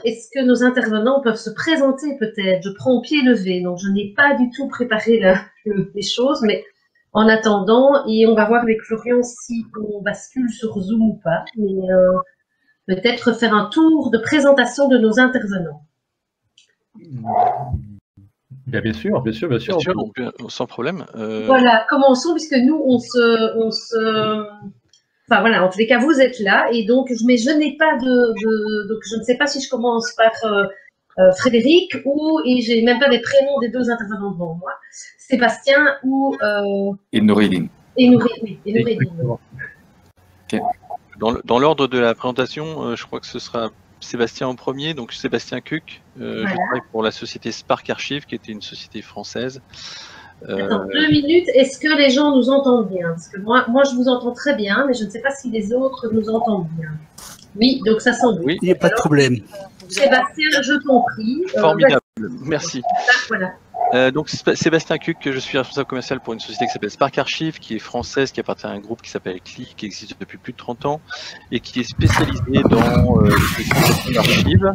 est-ce que nos intervenants peuvent se présenter peut-être? Je prends au pied levé, donc je n'ai pas du tout préparé les choses, mais en attendant, et on va voir avec Florian si on bascule sur Zoom ou pas, mais peut-être faire un tour de présentation de nos intervenants. Bien sûr, bien sûr, bien sûr. Sans problème. Voilà, commençons, puisque nous, enfin voilà, en tous les cas, vous êtes là, et donc, mais je n'ai pas donc je ne sais pas si je commence par Frédéric, et j'ai même pas les prénoms des deux intervenants devant moi, Sébastien ou... Et Noureddine. Et Noureddine. Okay. Dans l'ordre de la présentation, je crois que ce sera Sébastien en premier, donc Sébastien Cuc. Voilà. Je travaille pour la société Spark Archive, qui était une société française. Attends, 2 minutes, est-ce que les gens nous entendent bien? Parce que moi, je vous entends très bien, mais je ne sais pas si les autres nous entendent bien. Oui, donc ça semble. Oui, il n'y a pas de problème. Sébastien, je t'en prie. Formidable, merci. Voilà. Donc Sébastien Cuc, je suis responsable commercial pour une société qui s'appelle Spark Archive, qui est française, qui appartient à un groupe qui s'appelle CLI, qui existe depuis plus de 30 ans, et qui est spécialisé dans les archives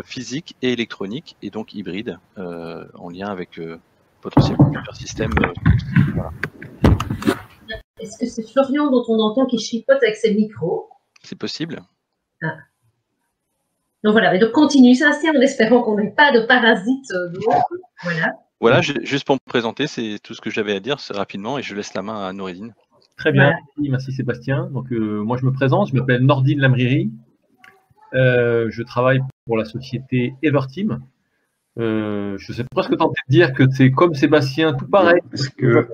physiques et électroniques, et donc hybrides, en lien avec potentiellement plusieurs systèmes. Voilà. Est-ce que c'est Florian dont on entend qui chipote avec ses micros? C'est possible. Ah. Donc voilà, mais donc continue Sébastien, en espérant qu'on n'ait pas de parasites d'autres. Voilà. Voilà, juste pour me présenter, c'est tout ce que j'avais à dire rapidement, et je laisse la main à Noureddine. Très bien, merci Sébastien. Donc moi je me présente, je m'appelle Nordine Lamriri. Je travaille pour la société Everteam. Je sais presque tenté de dire que c'est comme Sébastien, tout pareil, parce que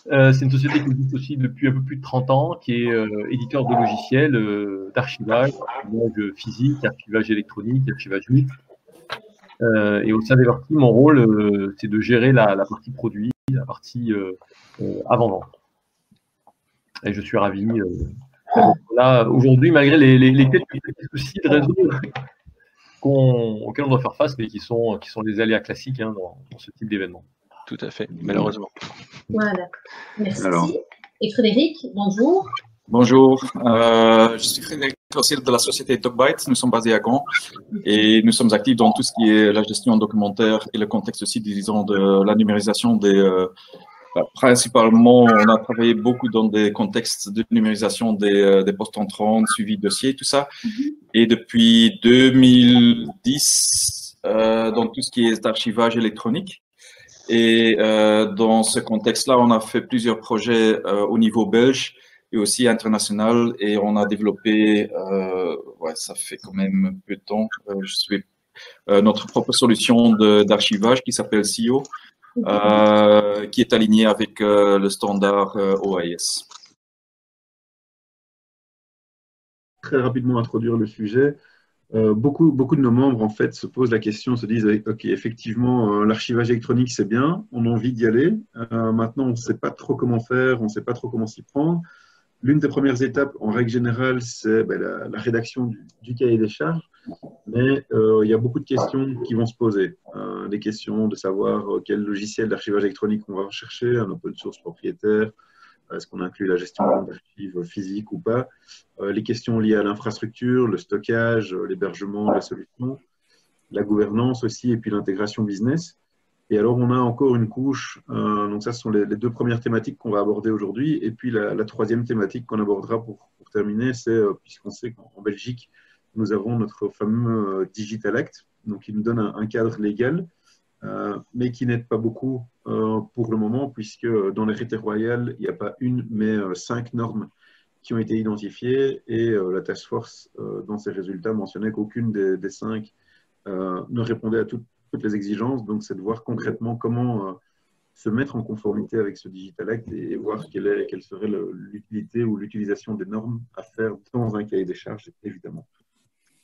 c'est une société qui existe aussi depuis un peu plus de 30 ans, qui est éditeur de logiciels d'archivage, archivage physique, archivage électronique, archivage MIT. Et au sein d'Everteam, mon rôle, c'est de gérer la partie produit, la partie avant-vente. Et je suis ravi. Là, aujourd'hui, malgré les quelques soucis de réseau auxquels on doit faire face, mais qui sont les aléas classiques dans ce type d'événement. Tout à fait, malheureusement. Voilà, merci. Alors. Et Frédéric, bonjour. Bonjour, je suis Frédéric Rossil de la société TalkByte. Nous sommes basés à Gand et nous sommes actifs dans tout ce qui est la gestion documentaire et le contexte aussi, disons, de la numérisation des... principalement, on a travaillé beaucoup dans des contextes de numérisation des postes entrants, suivi de dossiers, tout ça. Et depuis 2010, dans tout ce qui est archivage électronique. Et dans ce contexte-là, on a fait plusieurs projets au niveau belge et aussi international. Et on a développé, ça fait quand même peu de temps, notre propre solution d'archivage qui s'appelle CIO, qui est alignée avec le standard OAS. Très rapidement introduire le sujet. Beaucoup de nos membres en fait se posent la question, se disent ok, effectivement l'archivage électronique c'est bien, on a envie d'y aller. Maintenant on ne sait pas trop comment faire, on ne sait pas trop comment s'y prendre. L'une des premières étapes en règle générale c'est la rédaction du cahier des charges, mais il y a beaucoup de questions qui vont se poser. Des questions de savoir quel logiciel d'archivage électronique on va rechercher, un open source propriétaire. Est-ce qu'on inclut la gestion d'archives physiques ou pas? Les questions liées à l'infrastructure, le stockage, l'hébergement, la solution, la gouvernance aussi, et puis l'intégration business. Et alors, on a encore une couche. Donc, ça, ce sont les deux premières thématiques qu'on va aborder aujourd'hui. Et puis, la troisième thématique qu'on abordera pour terminer, c'est, puisqu'on sait qu'en Belgique, nous avons notre fameux Digital Act, donc qui nous donne un cadre légal, mais qui n'aide pas beaucoup pour le moment, puisque dans l'hérité royale, il n'y a pas une, mais 5 normes qui ont été identifiées, et la task force, dans ses résultats, mentionnait qu'aucune des 5 ne répondait à toutes les exigences. Donc, c'est de voir concrètement comment se mettre en conformité avec ce Digital Act et voir quelle serait l'utilité ou l'utilisation des normes à faire dans un cahier des charges, évidemment.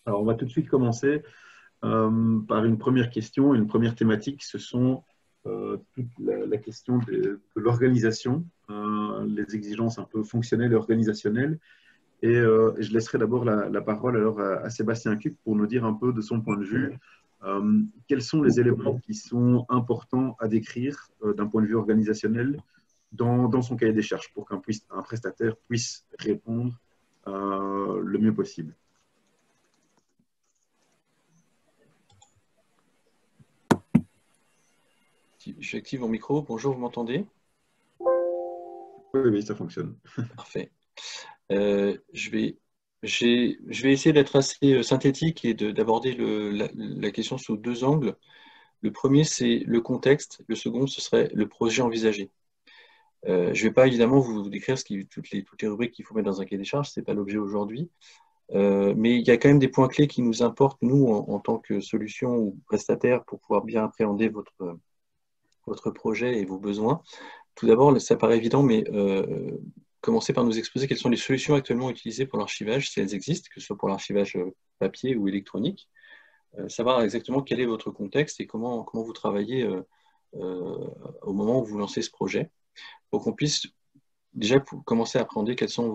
Alors, on va tout de suite commencer par une première question, une première thématique. Ce sont toute la question de l'organisation, les exigences un peu fonctionnelles et organisationnelles. Et je laisserai d'abord la parole alors à Sébastien Cuc pour nous dire un peu de son point de vue quels sont les éléments qui sont importants à décrire d'un point de vue organisationnel dans son cahier des charges pour qu'un prestataire puisse répondre le mieux possible. J'active mon micro. Bonjour, vous m'entendez? Oui, oui, ça fonctionne. Parfait. Je vais essayer d'être assez synthétique et d'aborder la question sous deux angles. Le premier, c'est le contexte. Le second, ce serait le projet envisagé. Je ne vais pas évidemment vous décrire toutes les rubriques qu'il faut mettre dans un cahier des charges, ce n'est pas l'objet aujourd'hui. Mais il y a quand même des points clés qui nous importent, nous, en tant que solution ou prestataire, pour pouvoir bien appréhender votre projet et vos besoins. Tout d'abord, ça paraît évident, mais commencez par nous exposer quelles sont les solutions actuellement utilisées pour l'archivage, si elles existent, que ce soit pour l'archivage papier ou électronique. Savoir exactement quel est votre contexte et comment vous travaillez au moment où vous lancez ce projet, pour qu'on puisse déjà commencer à appréhender quels sont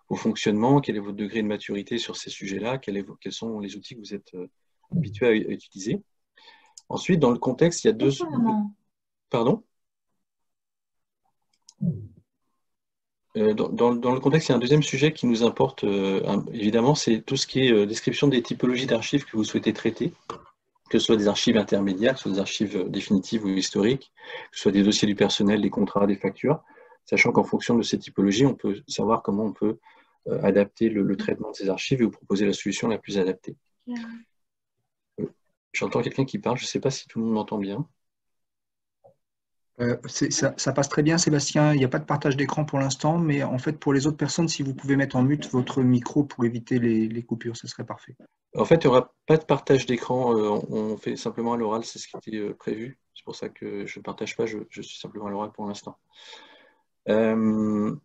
vos fonctionnements, quel est votre degré de maturité sur ces sujets-là, quels sont les outils que vous êtes habitué à utiliser. Ensuite, dans le contexte, il y a deux... Pardon? Dans le contexte, il y a un deuxième sujet qui nous importe, évidemment, c'est tout ce qui est description des typologies d'archives que vous souhaitez traiter, que ce soit des archives intermédiaires, que ce soit des archives définitives ou historiques, que ce soit des dossiers du personnel, des contrats, des factures, sachant qu'en fonction de ces typologies, on peut savoir comment on peut adapter le traitement de ces archives et vous proposer la solution la plus adaptée. J'entends quelqu'un qui parle, je ne sais pas si tout le monde m'entend bien. Ça passe très bien, Sébastien. Il n'y a pas de partage d'écran pour l'instant, mais en fait, pour les autres personnes, si vous pouvez mettre en mute votre micro pour éviter les coupures, ce serait parfait. En fait, il n'y aura pas de partage d'écran. On fait simplement à l'oral, c'est ce qui était prévu. C'est pour ça que je ne partage pas, je suis simplement à l'oral pour l'instant. Le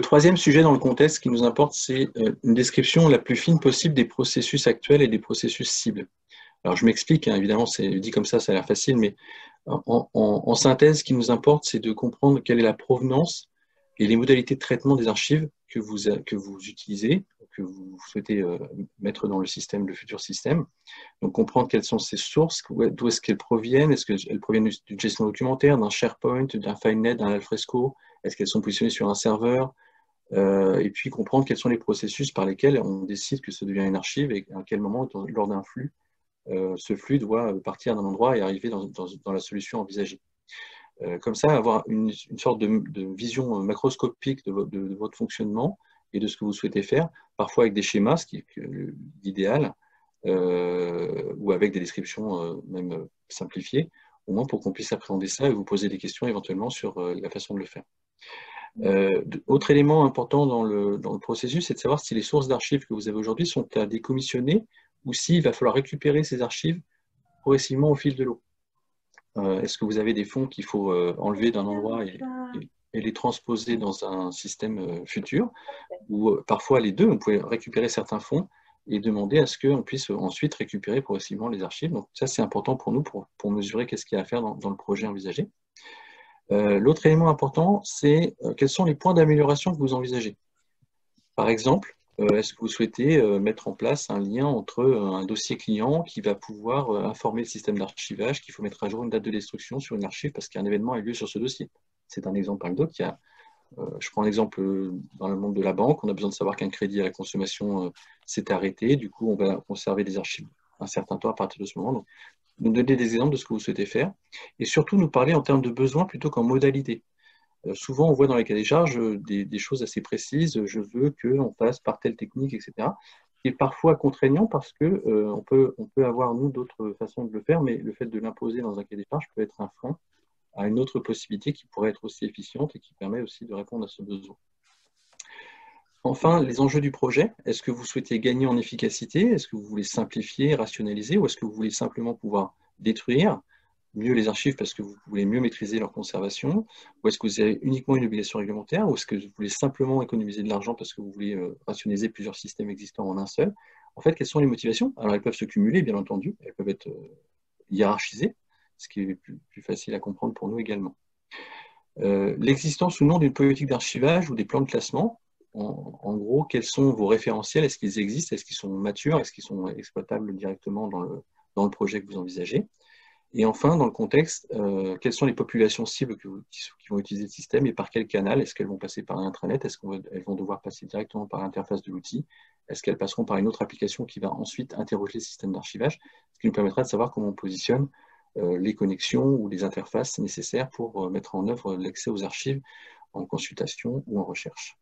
troisième sujet dans le contexte qui nous importe, c'est une description la plus fine possible des processus actuels et des processus cibles. Alors, je m'explique, hein, évidemment, c'est dit comme ça a l'air facile, mais en synthèse, ce qui nous importe, c'est de comprendre quelle est la provenance et les modalités de traitement des archives que vous utilisez, que vous souhaitez mettre dans le système, le futur système. Donc, comprendre quelles sont ces sources, d'où est-ce qu'elles proviennent, est-ce qu'elles proviennent d'une gestion documentaire, d'un SharePoint, d'un FileNet, d'un Alfresco, est-ce qu'elles sont positionnées sur un serveur, et puis comprendre quels sont les processus par lesquels on décide que ça devient une archive et à quel moment, lors d'un flux, ce flux doit partir d'un endroit et arriver dans la solution envisagée. Comme ça, avoir une sorte de vision macroscopique de votre fonctionnement et de ce que vous souhaitez faire, parfois avec des schémas, ce qui est l'idéal, ou avec des descriptions même simplifiées, au moins pour qu'on puisse appréhender ça et vous poser des questions éventuellement sur la façon de le faire. Autre élément important dans le processus, c'est de savoir si les sources d'archives que vous avez aujourd'hui sont à décommissionner ou s'il va falloir récupérer ces archives progressivement au fil de l'eau. Est-ce que vous avez des fonds qu'il faut enlever d'un endroit et les transposer dans un système futur, ou parfois les deux, on peut récupérer certains fonds et demander à ce qu'on puisse ensuite récupérer progressivement les archives. Donc ça, c'est important pour nous pour mesurer qu'est-ce qu'il y a à faire dans le projet envisagé. L'autre élément important, c'est quels sont les points d'amélioration que vous envisagez. Par exemple, est-ce que vous souhaitez mettre en place un lien entre un dossier client qui va pouvoir informer le système d'archivage qu'il faut mettre à jour une date de destruction sur une archive parce qu'un événement a eu lieu sur ce dossier. C'est un exemple parmi d'autres. Je prends l'exemple dans le monde de la banque, on a besoin de savoir qu'un crédit à la consommation s'est arrêté, du coup on va conserver des archives un certain temps à partir de ce moment. Donc, nous donner des exemples de ce que vous souhaitez faire et surtout nous parler en termes de besoins plutôt qu'en modalité. Souvent, on voit dans les cahiers des charges des choses assez précises. Je veux qu'on passe par telle technique, etc. Qui est parfois contraignant parce que on peut avoir, nous, d'autres façons de le faire, mais le fait de l'imposer dans un cahier des charges peut être un frein à une autre possibilité qui pourrait être aussi efficiente et qui permet aussi de répondre à ce besoin. Enfin, les enjeux du projet. Est-ce que vous souhaitez gagner en efficacité? Est-ce que vous voulez simplifier, rationaliser? Ou est-ce que vous voulez simplement pouvoir détruire mieux les archives parce que vous voulez mieux maîtriser leur conservation? Ou est-ce que vous avez uniquement une obligation réglementaire? Ou est-ce que vous voulez simplement économiser de l'argent parce que vous voulez rationaliser plusieurs systèmes existants en un seul? En fait, quelles sont les motivations? Alors, elles peuvent se cumuler, bien entendu. Elles peuvent être hiérarchisées, ce qui est plus facile à comprendre pour nous également. L'existence ou non d'une politique d'archivage ou des plans de classement. En gros, quels sont vos référentiels? Est-ce qu'ils existent? Est-ce qu'ils sont matures? Est-ce qu'ils sont exploitables directement dans le projet que vous envisagez? Et enfin, dans le contexte, quelles sont les populations cibles qui vont utiliser le système et par quel canal? Est-ce qu'elles vont passer par l'intranet? Est-ce qu'elles vont devoir passer directement par l'interface de l'outil? Est-ce qu'elles passeront par une autre application qui va ensuite interroger le système d'archivage? Ce qui nous permettra de savoir comment on positionne les connexions ou les interfaces nécessaires pour mettre en œuvre l'accès aux archives en consultation ou en recherche.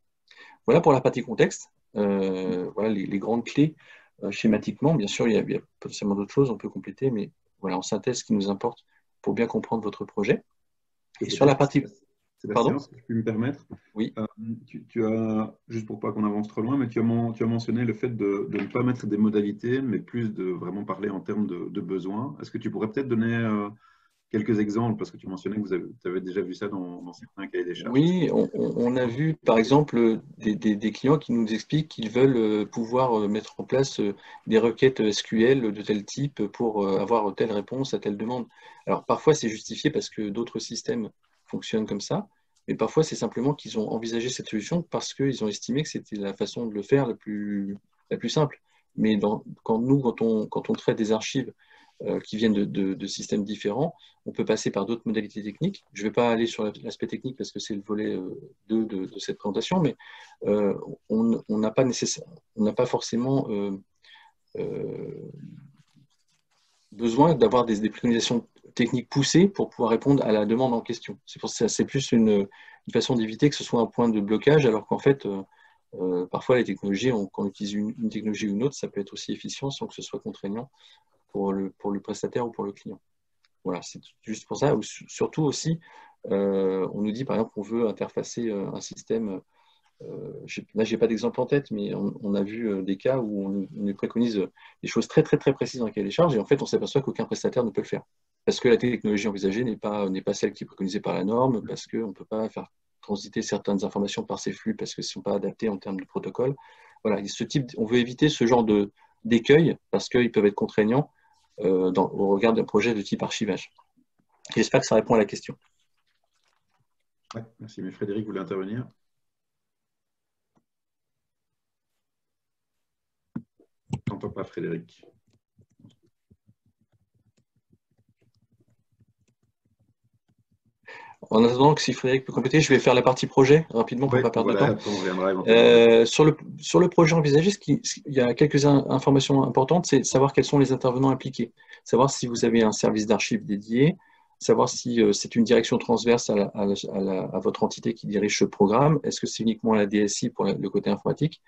Voilà pour la partie contexte. Voilà les grandes clés schématiquement. Bien sûr, il y a potentiellement d'autres choses, on peut compléter, mais voilà, en synthèse, ce qui nous importe pour bien comprendre votre projet. Et sur la partie... Sébastien, si je peux me permettre, oui. Tu as, juste pour pas qu'on avance trop loin, mais tu as mentionné le fait de ne pas mettre des modalités, mais plus de vraiment parler en termes de besoins. Est-ce que tu pourrais peut-être donner quelques exemples, parce que tu mentionnais que tu avais déjà vu ça dans certains cahiers des charges? Oui, on a vu par exemple des clients qui nous expliquent qu'ils veulent pouvoir mettre en place des requêtes SQL de tel type pour avoir telle réponse à telle demande. Alors parfois c'est justifié parce que d'autres systèmes fonctionnent comme ça, mais parfois c'est simplement qu'ils ont envisagé cette solution parce qu'ils ont estimé que c'était la façon de le faire la plus simple. Mais quand on traite des archives qui viennent de systèmes différents, on peut passer par d'autres modalités techniques. Je ne vais pas aller sur l'aspect technique parce que c'est le volet 2 de cette présentation, mais on n'a pas forcément besoin d'avoir des préconisations techniques poussées pour pouvoir répondre à la demande en question. C'est pour ça, c'est plus une façon d'éviter que ce soit un point de blocage, alors qu'en fait, parfois les technologies, quand on utilise une technologie ou une autre, ça peut être aussi efficient sans que ce soit contraignant pour le prestataire ou pour le client. Voilà, c'est juste pour ça. Surtout aussi, on nous dit par exemple qu'on veut interfacer un système. Là, je n'ai pas d'exemple en tête, mais on a vu des cas où on nous préconise des choses très précises dans le cahier des charges, et en fait, on s'aperçoit qu'aucun prestataire ne peut le faire. Parce que la technologie envisagée n'est pas celle qui est préconisée par la norme, parce qu'on ne peut pas faire transiter certaines informations par ces flux, parce qu'elles ne sont pas adaptées en termes de protocole. Voilà, on veut éviter ce genre d'écueils, parce qu'ils peuvent être contraignants au regard d'un projet de type archivage. J'espère que ça répond à la question. Ouais, merci. Mais Frédéric voulait intervenir. Je n'entends pas Frédéric. En attendant que si Frédéric peut compléter, je vais faire la partie projet rapidement pour ne pas perdre de temps. Sur le projet envisagé, il y a quelques informations importantes, c'est savoir quels sont les intervenants impliqués, savoir si vous avez un service d'archives dédié, savoir si c'est une direction transverse à votre entité qui dirige ce programme, est-ce que c'est uniquement la DSI pour le côté informatique.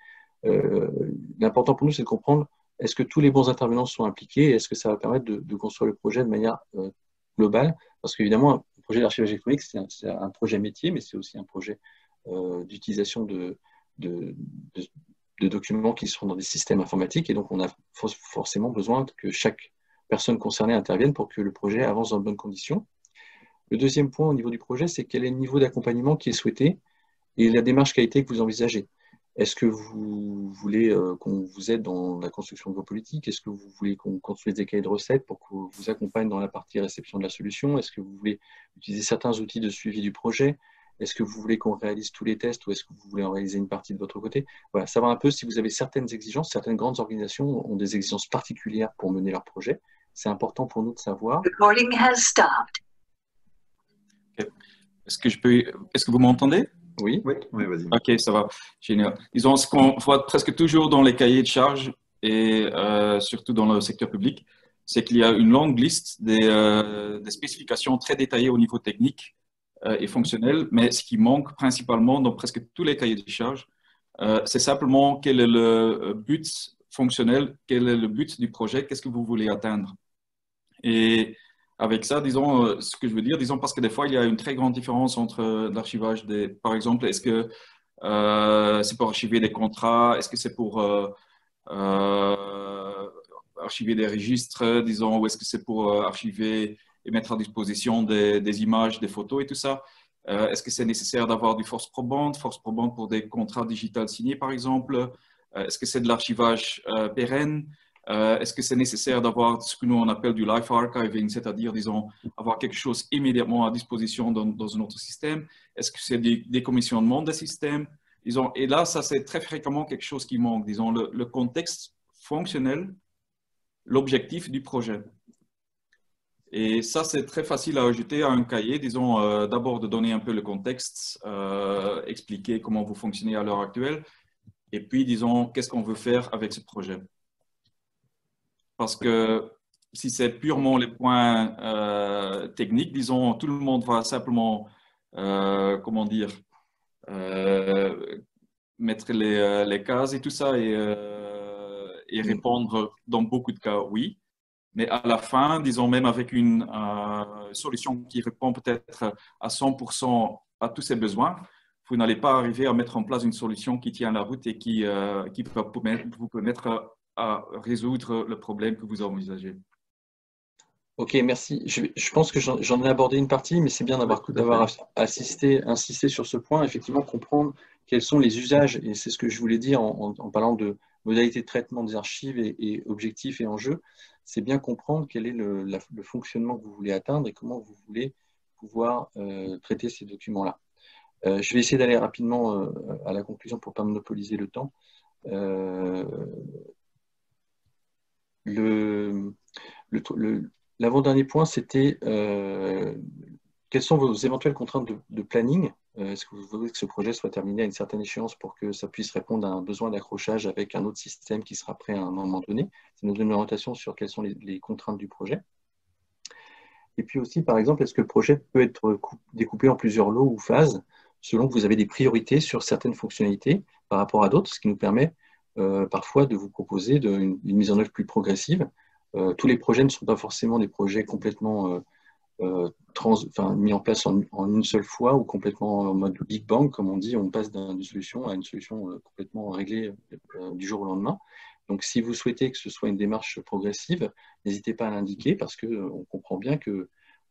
L'important pour nous, c'est de comprendre est-ce que tous les bons intervenants sont impliqués et est-ce que ça va permettre de construire le projet de manière globale, parce qu'évidemment, le projet d'archivage électronique, c'est un projet métier, mais c'est aussi un projet d'utilisation de documents qui sont dans des systèmes informatiques. Et donc, on a forcément besoin que chaque personne concernée intervienne pour que le projet avance dans de bonnes conditions. Le deuxième point au niveau du projet, c'est quel est le niveau d'accompagnement qui est souhaité et la démarche qualité que vous envisagez. Est-ce que vous voulez qu'on vous aide dans la construction de vos politiques? Est-ce que vous voulez qu'on construise des cahiers de recettes pour qu'on vous accompagne dans la partie réception de la solution? Est-ce que vous voulez utiliser certains outils de suivi du projet? Est-ce que vous voulez qu'on réalise tous les tests ou est-ce que vous voulez en réaliser une partie de votre côté? Voilà, savoir un peu si vous avez certaines exigences. Certaines grandes organisations ont des exigences particulières pour mener leur projet. C'est important pour nous de savoir. Okay. Est-ce que vous m'entendez? Oui. Oui, vas-y. Ok, ça va. Génial. Disons, ce qu'on voit presque toujours dans les cahiers de charges et surtout dans le secteur public, c'est qu'il y a une longue liste des spécifications très détaillées au niveau technique et fonctionnel, mais ce qui manque principalement dans presque tous les cahiers de charges, c'est simplement quel est le but fonctionnel, quel est le but du projet, qu'est-ce que vous voulez atteindre. Et avec ça, disons, ce que je veux dire, disons, parce que des fois, il y a une très grande différence entre l'archivage par exemple, est-ce que c'est pour archiver des contrats, est-ce que c'est pour archiver des registres, disons, ou est-ce que c'est pour archiver et mettre à disposition des images, des photos et tout ça. Est-ce que c'est nécessaire d'avoir du force probante pour des contrats digitales signés, par exemple? Est-ce que c'est de l'archivage pérenne? Est-ce que c'est nécessaire d'avoir ce que nous on appelle du live archiving, c'est-à-dire, disons, avoir quelque chose immédiatement à disposition dans un autre système? Est-ce que c'est des décommissionnements des systèmes? Disons, et là, ça, c'est très fréquemment quelque chose qui manque, disons, le contexte fonctionnel, l'objectif du projet. Et ça, c'est très facile à ajouter à un cahier, disons, d'abord de donner un peu le contexte, expliquer comment vous fonctionnez à l'heure actuelle, et puis, disons, qu'est-ce qu'on veut faire avec ce projet. Parce que si c'est purement les points techniques, disons, tout le monde va simplement, comment dire, mettre les cases et tout ça et répondre dans beaucoup de cas oui. Mais à la fin, disons même avec une solution qui répond peut-être à 100% à tous ces besoins, vous n'allez pas arriver à mettre en place une solution qui tient la route et qui va vous permettre à résoudre le problème que vous envisagez. Ok, merci. Je pense que j'en ai abordé une partie, mais c'est bien d'avoir insisté sur ce point, effectivement, comprendre quels sont les usages, et c'est ce que je voulais dire en parlant de modalités de traitement des archives et objectifs et enjeux, c'est bien comprendre quel est le fonctionnement que vous voulez atteindre et comment vous voulez pouvoir traiter ces documents-là. Je vais essayer d'aller rapidement à la conclusion pour ne pas monopoliser le temps. L'avant-dernier point, c'était quelles sont vos éventuelles contraintes de planning? Est-ce que vous voulez que ce projet soit terminé à une certaine échéance pour que ça puisse répondre à un besoin d'accrochage avec un autre système qui sera prêt à un moment donné? Ça nous donne une orientation sur quelles sont les contraintes du projet. Et puis aussi, par exemple, est-ce que le projet peut être découpé en plusieurs lots ou phases selon que vous avez des priorités sur certaines fonctionnalités par rapport à d'autres, ce qui nous permet parfois de vous proposer une mise en œuvre plus progressive. Tous les projets ne sont pas forcément des projets complètement mis en place en une seule fois ou complètement en mode Big Bang, comme on dit, on passe d'une solution à une solution complètement réglée du jour au lendemain. Donc, si vous souhaitez que ce soit une démarche progressive, n'hésitez pas à l'indiquer parce qu'on comprend bien qu'on ne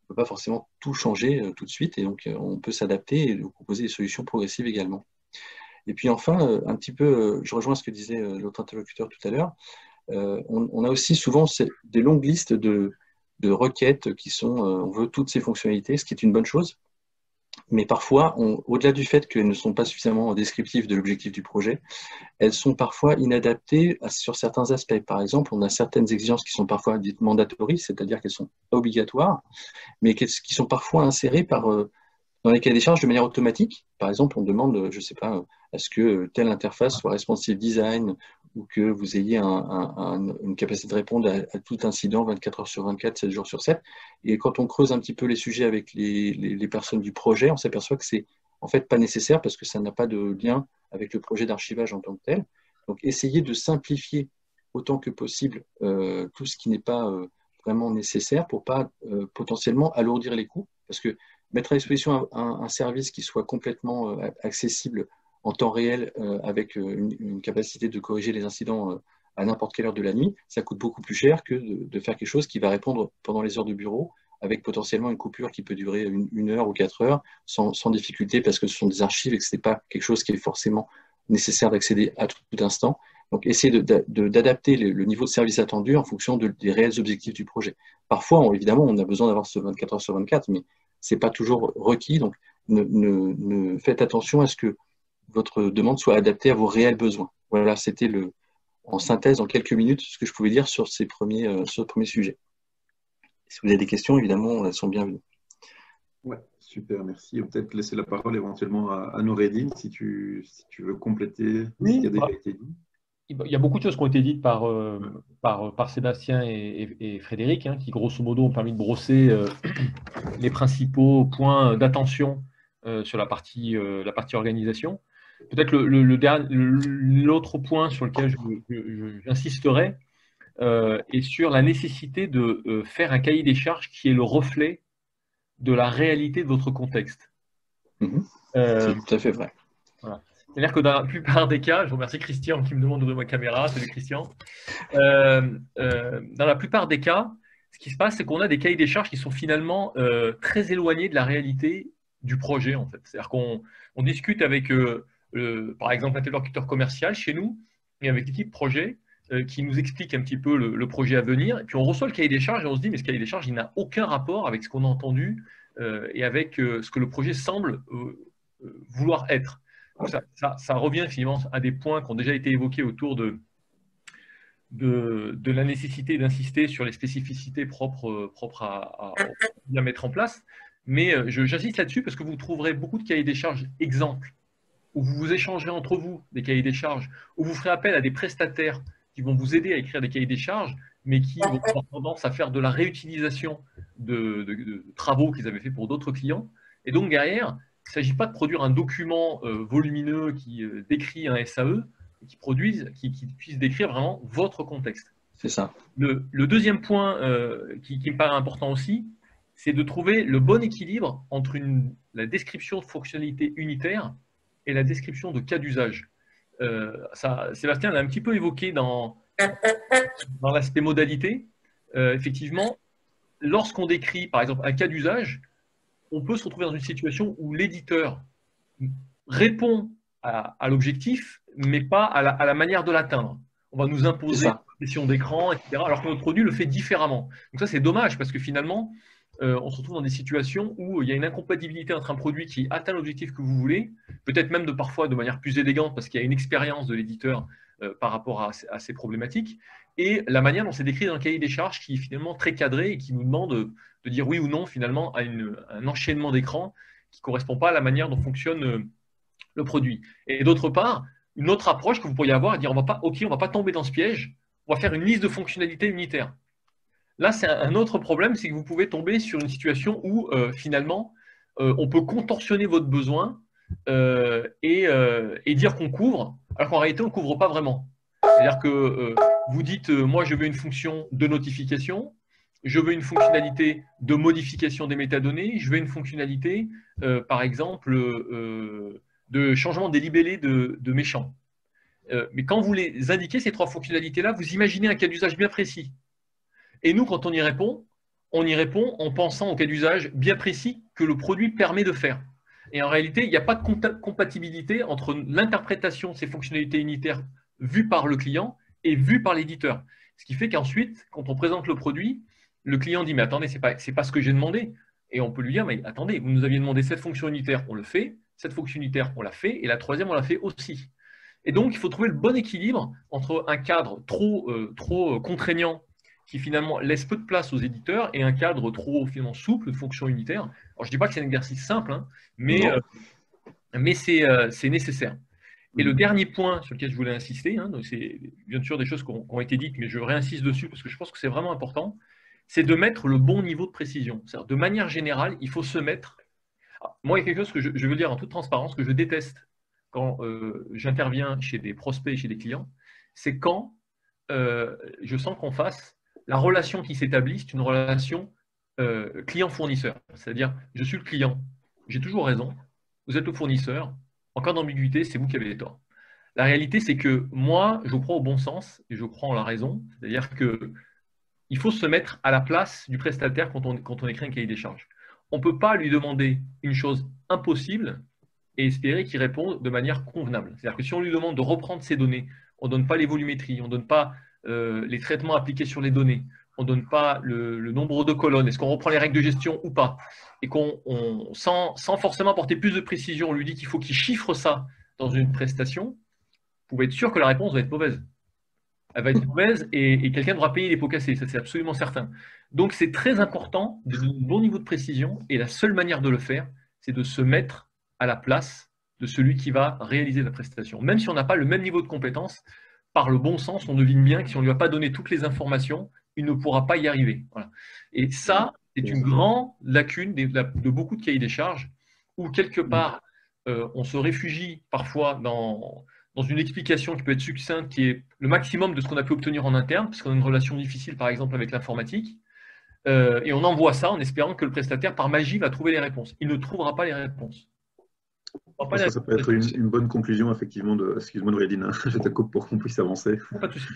peut pas forcément tout changer tout de suite et donc on peut s'adapter et vous proposer des solutions progressives également. Et puis enfin, un petit peu, je rejoins ce que disait l'autre interlocuteur tout à l'heure, on a aussi souvent des longues listes de requêtes qui sont, on veut toutes ces fonctionnalités, ce qui est une bonne chose. Mais parfois, au-delà du fait qu'elles ne sont pas suffisamment descriptives de l'objectif du projet, elles sont parfois inadaptées sur certains aspects. Par exemple, on a certaines exigences qui sont parfois dites mandatory, c'est-à-dire qu'elles sont obligatoires, mais qui sont parfois insérées dans les cahiers des charges de manière automatique. Par exemple, on demande, je ne sais pas, est-ce que telle interface soit responsive design ou que vous ayez une capacité de répondre à tout incident 24 heures sur 24, 7 jours sur 7. Et quand on creuse un petit peu les sujets avec les personnes du projet, on s'aperçoit que c'est en fait pas nécessaire parce que ça n'a pas de lien avec le projet d'archivage en tant que tel. Donc, essayez de simplifier autant que possible tout ce qui n'est pas vraiment nécessaire pour pas potentiellement alourdir les coûts. Parce que mettre à disposition un service qui soit complètement accessible en temps réel avec une capacité de corriger les incidents à n'importe quelle heure de la nuit, ça coûte beaucoup plus cher que de faire quelque chose qui va répondre pendant les heures de bureau avec potentiellement une coupure qui peut durer une heure ou 4 heures sans difficulté parce que ce sont des archives et que ce n'est pas quelque chose qui est forcément nécessaire d'accéder à tout instant. Donc, essayez d'adapter le niveau de service attendu en fonction des réels objectifs du projet. Parfois, évidemment, on a besoin d'avoir ce 24 heures sur 24, mais ce n'est pas toujours requis. Donc, faites attention à ce que votre demande soit adaptée à vos réels besoins. Voilà, c'était en synthèse, en quelques minutes, ce que je pouvais dire sur ce premier sujet. Si vous avez des questions, évidemment, elles sont bienvenues. Ouais, super, merci. On va peut-être laisser la parole éventuellement à Noureddine, si tu veux compléter ce qui a déjà été dit. Il y a beaucoup de choses qui ont été dites par Sébastien et Frédéric, qui grosso modo ont permis de brosser les principaux points d'attention sur la partie organisation. Peut-être l'autre point sur lequel j'insisterai est sur la nécessité de faire un cahier des charges qui est le reflet de la réalité de votre contexte. C'est tout à fait vrai. Voilà. C'est-à-dire que dans la plupart des cas, je remercie Christian qui me demande d'ouvrir ma caméra, salut Christian. Dans la plupart des cas, ce qui se passe, c'est qu'on a des cahiers des charges qui sont finalement très éloignés de la réalité du projet, en fait. C'est-à-dire qu'on discute avec, par exemple, l'interlocuteur commercial chez nous et avec l'équipe projet qui nous explique un petit peu le projet à venir. Et puis on reçoit le cahier des charges et on se dit, mais ce cahier des charges, il n'a aucun rapport avec ce qu'on a entendu et avec ce que le projet semble vouloir être. Donc ça revient finalement à des points qui ont déjà été évoqués autour de la nécessité d'insister sur les spécificités propres à bien mettre en place. Mais j'insiste là-dessus parce que vous trouverez beaucoup de cahiers des charges exemples où vous échangerez entre vous des cahiers des charges, où vous ferez appel à des prestataires qui vont vous aider à écrire des cahiers des charges, mais qui vont avoir tendance à faire de la réutilisation de travaux qu'ils avaient fait pour d'autres clients. Et donc derrière, il ne s'agit pas de produire un document volumineux qui décrit un SAE, qui puisse décrire vraiment votre contexte. C'est ça. Le deuxième point qui me paraît important aussi, c'est de trouver le bon équilibre entre la description de fonctionnalités unitaires et la description de cas d'usage. Sébastien l'a un petit peu évoqué dans l'aspect modalité. Effectivement, lorsqu'on décrit, par exemple, un cas d'usage, on peut se retrouver dans une situation où l'éditeur répond à l'objectif, mais pas à la manière de l'atteindre. On va nous imposer une session d'écran, etc., alors que notre produit le fait différemment. Donc ça, c'est dommage, parce que finalement, on se retrouve dans des situations où il y a une incompatibilité entre un produit qui atteint l'objectif que vous voulez, peut-être même parfois de manière plus élégante, parce qu'il y a une expérience de l'éditeur par rapport à ces problématiques, et la manière dont c'est décrit dans le cahier des charges qui est finalement très cadré et qui nous demande de dire oui ou non finalement à un enchaînement d'écran qui ne correspond pas à la manière dont fonctionne le produit. Et d'autre part, une autre approche que vous pourriez avoir, dire on va pas tomber dans ce piège, on va faire une liste de fonctionnalités unitaires. Là, c'est un autre problème, c'est que vous pouvez tomber sur une situation où finalement, on peut contorsionner votre besoin et dire qu'on couvre, alors qu'en réalité, on ne couvre pas vraiment. C'est-à-dire que vous dites, moi, je veux une fonction de notification, je veux une fonctionnalité de modification des métadonnées, je veux une fonctionnalité, par exemple, de changement des libellés de mes champs. Mais quand vous les indiquez, ces trois fonctionnalités-là, vous imaginez un cas d'usage bien précis. Et nous, quand on y répond en pensant au cas d'usage bien précis que le produit permet de faire. Et en réalité, il n'y a pas de compatibilité entre l'interprétation de ces fonctionnalités unitaires vues par le client et vues par l'éditeur. Ce qui fait qu'ensuite, quand on présente le produit, le client dit « mais attendez, ce n'est pas ce que j'ai demandé ». Et on peut lui dire « mais attendez, vous nous aviez demandé cette fonction unitaire, on le fait, cette fonction unitaire, on l'a fait, et la troisième, on l'a fait aussi ». Et donc, il faut trouver le bon équilibre entre un cadre trop contraignant qui finalement laisse peu de place aux éditeurs et un cadre trop finalement souple de fonctions unitaires. Alors, je ne dis pas que c'est un exercice simple, hein, mais c'est nécessaire. Et le dernier point sur lequel je voulais insister, hein, c'est bien sûr des choses qui ont été dites, mais je réinsiste dessus parce que je pense que c'est vraiment important, c'est de mettre le bon niveau de précision. De manière générale, il faut se mettre… Alors, moi, il y a quelque chose que je veux dire en toute transparence, que je déteste quand j'interviens chez des prospects et chez des clients, c'est quand je sens qu'en face, la relation qui s'établit, c'est une relation client-fournisseur. C'est-à-dire, je suis le client, j'ai toujours raison, vous êtes le fournisseur, en cas d'ambiguïté, c'est vous qui avez tort. La réalité, c'est que moi, je crois au bon sens et je crois en la raison. C'est-à-dire qu'il faut se mettre à la place du prestataire quand on écrit un cahier des charges. On ne peut pas lui demander une chose impossible et espérer qu'il réponde de manière convenable. C'est-à-dire que si on lui demande de reprendre ses données, on ne donne pas les volumétries, on ne donne pas les traitements appliqués sur les données, on ne donne pas le nombre de colonnes, est-ce qu'on reprend les règles de gestion ou pas, et sans forcément apporter plus de précision, on lui dit qu'il faut qu'il chiffre ça dans une prestation, vous pouvez être sûr que la réponse va être mauvaise. Elle va être mauvaise et quelqu'un devra payer les pots cassés, ça c'est absolument certain. Donc c'est très important de donner un bon niveau de précision et la seule manière de le faire, c'est de se mettre à la place de celui qui va réaliser la prestation. Même si on n'a pas le même niveau de compétence, par le bon sens, on devine bien que si on ne lui a pas donné toutes les informations, il ne pourra pas y arriver. Voilà. Et ça, c'est une grande lacune de beaucoup de cahiers des charges où, quelque part, on se réfugie parfois dans une explication qui peut être succincte, qui est le maximum de ce qu'on a pu obtenir en interne, parce qu'on a une relation difficile, par exemple, avec l'informatique, et on envoie ça en espérant que le prestataire, par magie, va trouver les réponses. Il ne trouvera pas les réponses. Ça peut être une bonne conclusion, effectivement, excuse-moi Noureddine, je te coupe pour qu'on puisse avancer. Pas de souci.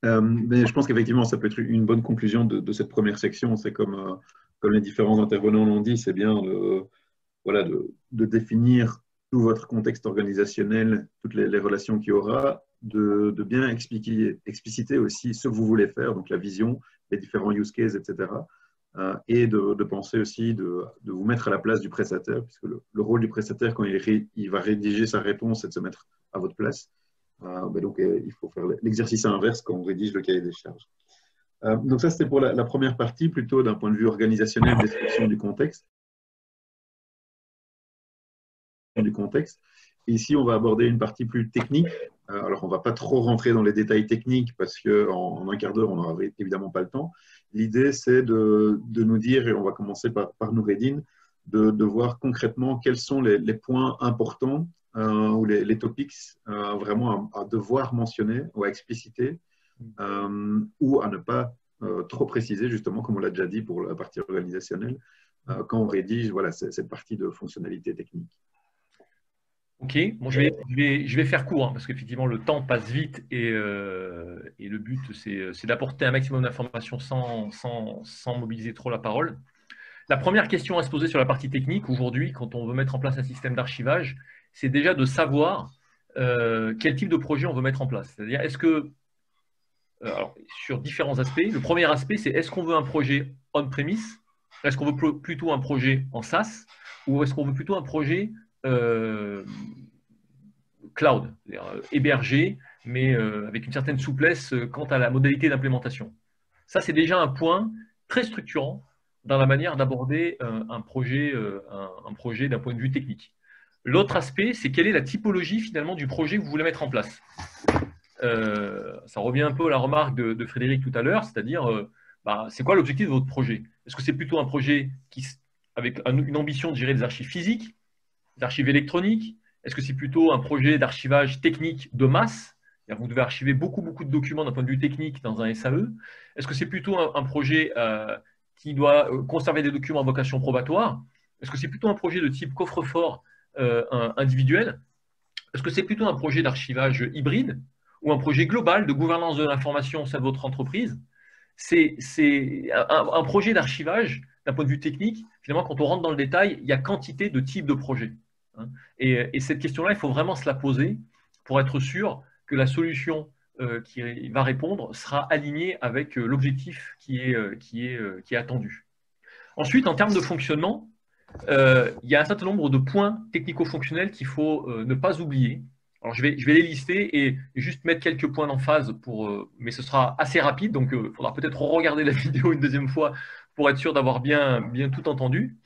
Mais je pense qu'effectivement, ça peut être une bonne conclusion de cette première section. C'est comme les différents intervenants l'ont dit, c'est bien de définir tout votre contexte organisationnel, toutes les relations qu'il y aura, de bien expliciter aussi ce que vous voulez faire, donc la vision, les différents use cases, etc. Et de penser aussi de vous mettre à la place du prestataire, puisque le rôle du prestataire, quand il va rédiger sa réponse, c'est de se mettre à votre place. Donc, il faut faire l'exercice inverse quand on rédige le cahier des charges. Donc ça, c'était pour la première partie, plutôt d'un point de vue organisationnel, description du contexte. Et ici, on va aborder une partie plus technique, Alors, on ne va pas trop rentrer dans les détails techniques parce qu'en un quart d'heure, on n'aura évidemment pas le temps. L'idée, c'est de nous dire, et on va commencer par Noureddine, de voir concrètement quels sont les points importants ou les topics vraiment à devoir mentionner ou à expliciter ou à ne pas trop préciser, justement, comme on l'a déjà dit pour la partie organisationnelle, quand on rédige voilà, cette partie de fonctionnalité technique. Ok, bon, je vais faire court hein, parce qu'effectivement le temps passe vite et le but c'est d'apporter un maximum d'informations sans mobiliser trop la parole. La première question à se poser sur la partie technique aujourd'hui, quand on veut mettre en place un système d'archivage, c'est déjà de savoir quel type de projet on veut mettre en place. C'est-à-dire, est-ce que, alors, sur différents aspects, le premier aspect c'est est-ce qu'on veut un projet on-premise, est-ce qu'on veut plutôt un projet en SaaS ou est-ce qu'on veut plutôt un projet cloud, hébergé, mais avec une certaine souplesse quant à la modalité d'implémentation. Ça, c'est déjà un point très structurant dans la manière d'aborder un projet d'un point de vue technique. L'autre aspect, c'est quelle est la typologie finalement du projet que vous voulez mettre en place. Ça revient un peu à la remarque de Frédéric tout à l'heure, c'est-à-dire, c'est quoi l'objectif de votre projet? Est-ce que c'est plutôt un projet avec une ambition de gérer des archives physiques, des archives électroniques? Est-ce que c'est plutôt un projet d'archivage technique de masse? Vous devez archiver beaucoup de documents d'un point de vue technique dans un SAE. Est-ce que c'est plutôt un projet qui doit conserver des documents à vocation probatoire? Est-ce que c'est plutôt un projet de type coffre-fort individuel? Est-ce que c'est plutôt un projet d'archivage hybride ou un projet global de gouvernance de l'information au sein de votre entreprise? C'est un projet d'archivage d'un point de vue technique. Finalement, quand on rentre dans le détail, il y a quantité de types de projets. Et cette question-là, il faut vraiment se la poser pour être sûr que la solution qui va répondre sera alignée avec l'objectif qui est attendu. Ensuite, en termes de fonctionnement, il y a un certain nombre de points technico-fonctionnels qu'il faut ne pas oublier. Alors, je vais les lister et juste mettre quelques points d'emphase, mais ce sera assez rapide, donc il faudra peut-être regarder la vidéo une deuxième fois pour être sûr d'avoir bien tout entendu.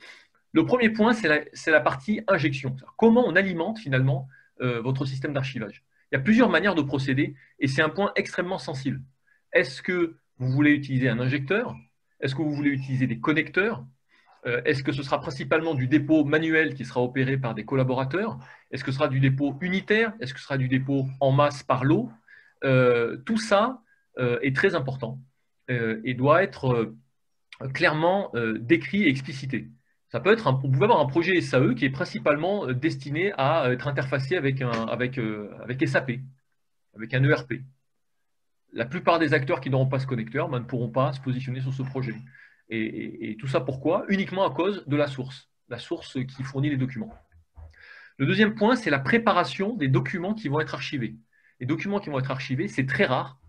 Le premier point, c'est la partie injection. Comment on alimente finalement votre système d'archivage? Il y a plusieurs manières de procéder et c'est un point extrêmement sensible. Est-ce que vous voulez utiliser un injecteur? Est-ce que vous voulez utiliser des connecteurs? Est-ce que ce sera principalement du dépôt manuel qui sera opéré par des collaborateurs? Est-ce que ce sera du dépôt unitaire? Est-ce que ce sera du dépôt en masse par lot? Tout ça est très important et doit être clairement décrit et explicité. Ça peut être vous pouvez avoir un projet SAE qui est principalement destiné à être interfacé avec SAP, avec un ERP. La plupart des acteurs qui n'auront pas ce connecteur ne pourront pas se positionner sur ce projet. Et tout ça pourquoi? Uniquement à cause de la source qui fournit les documents. Le deuxième point, c'est la préparation des documents qui vont être archivés. Les documents qui vont être archivés, c'est très rare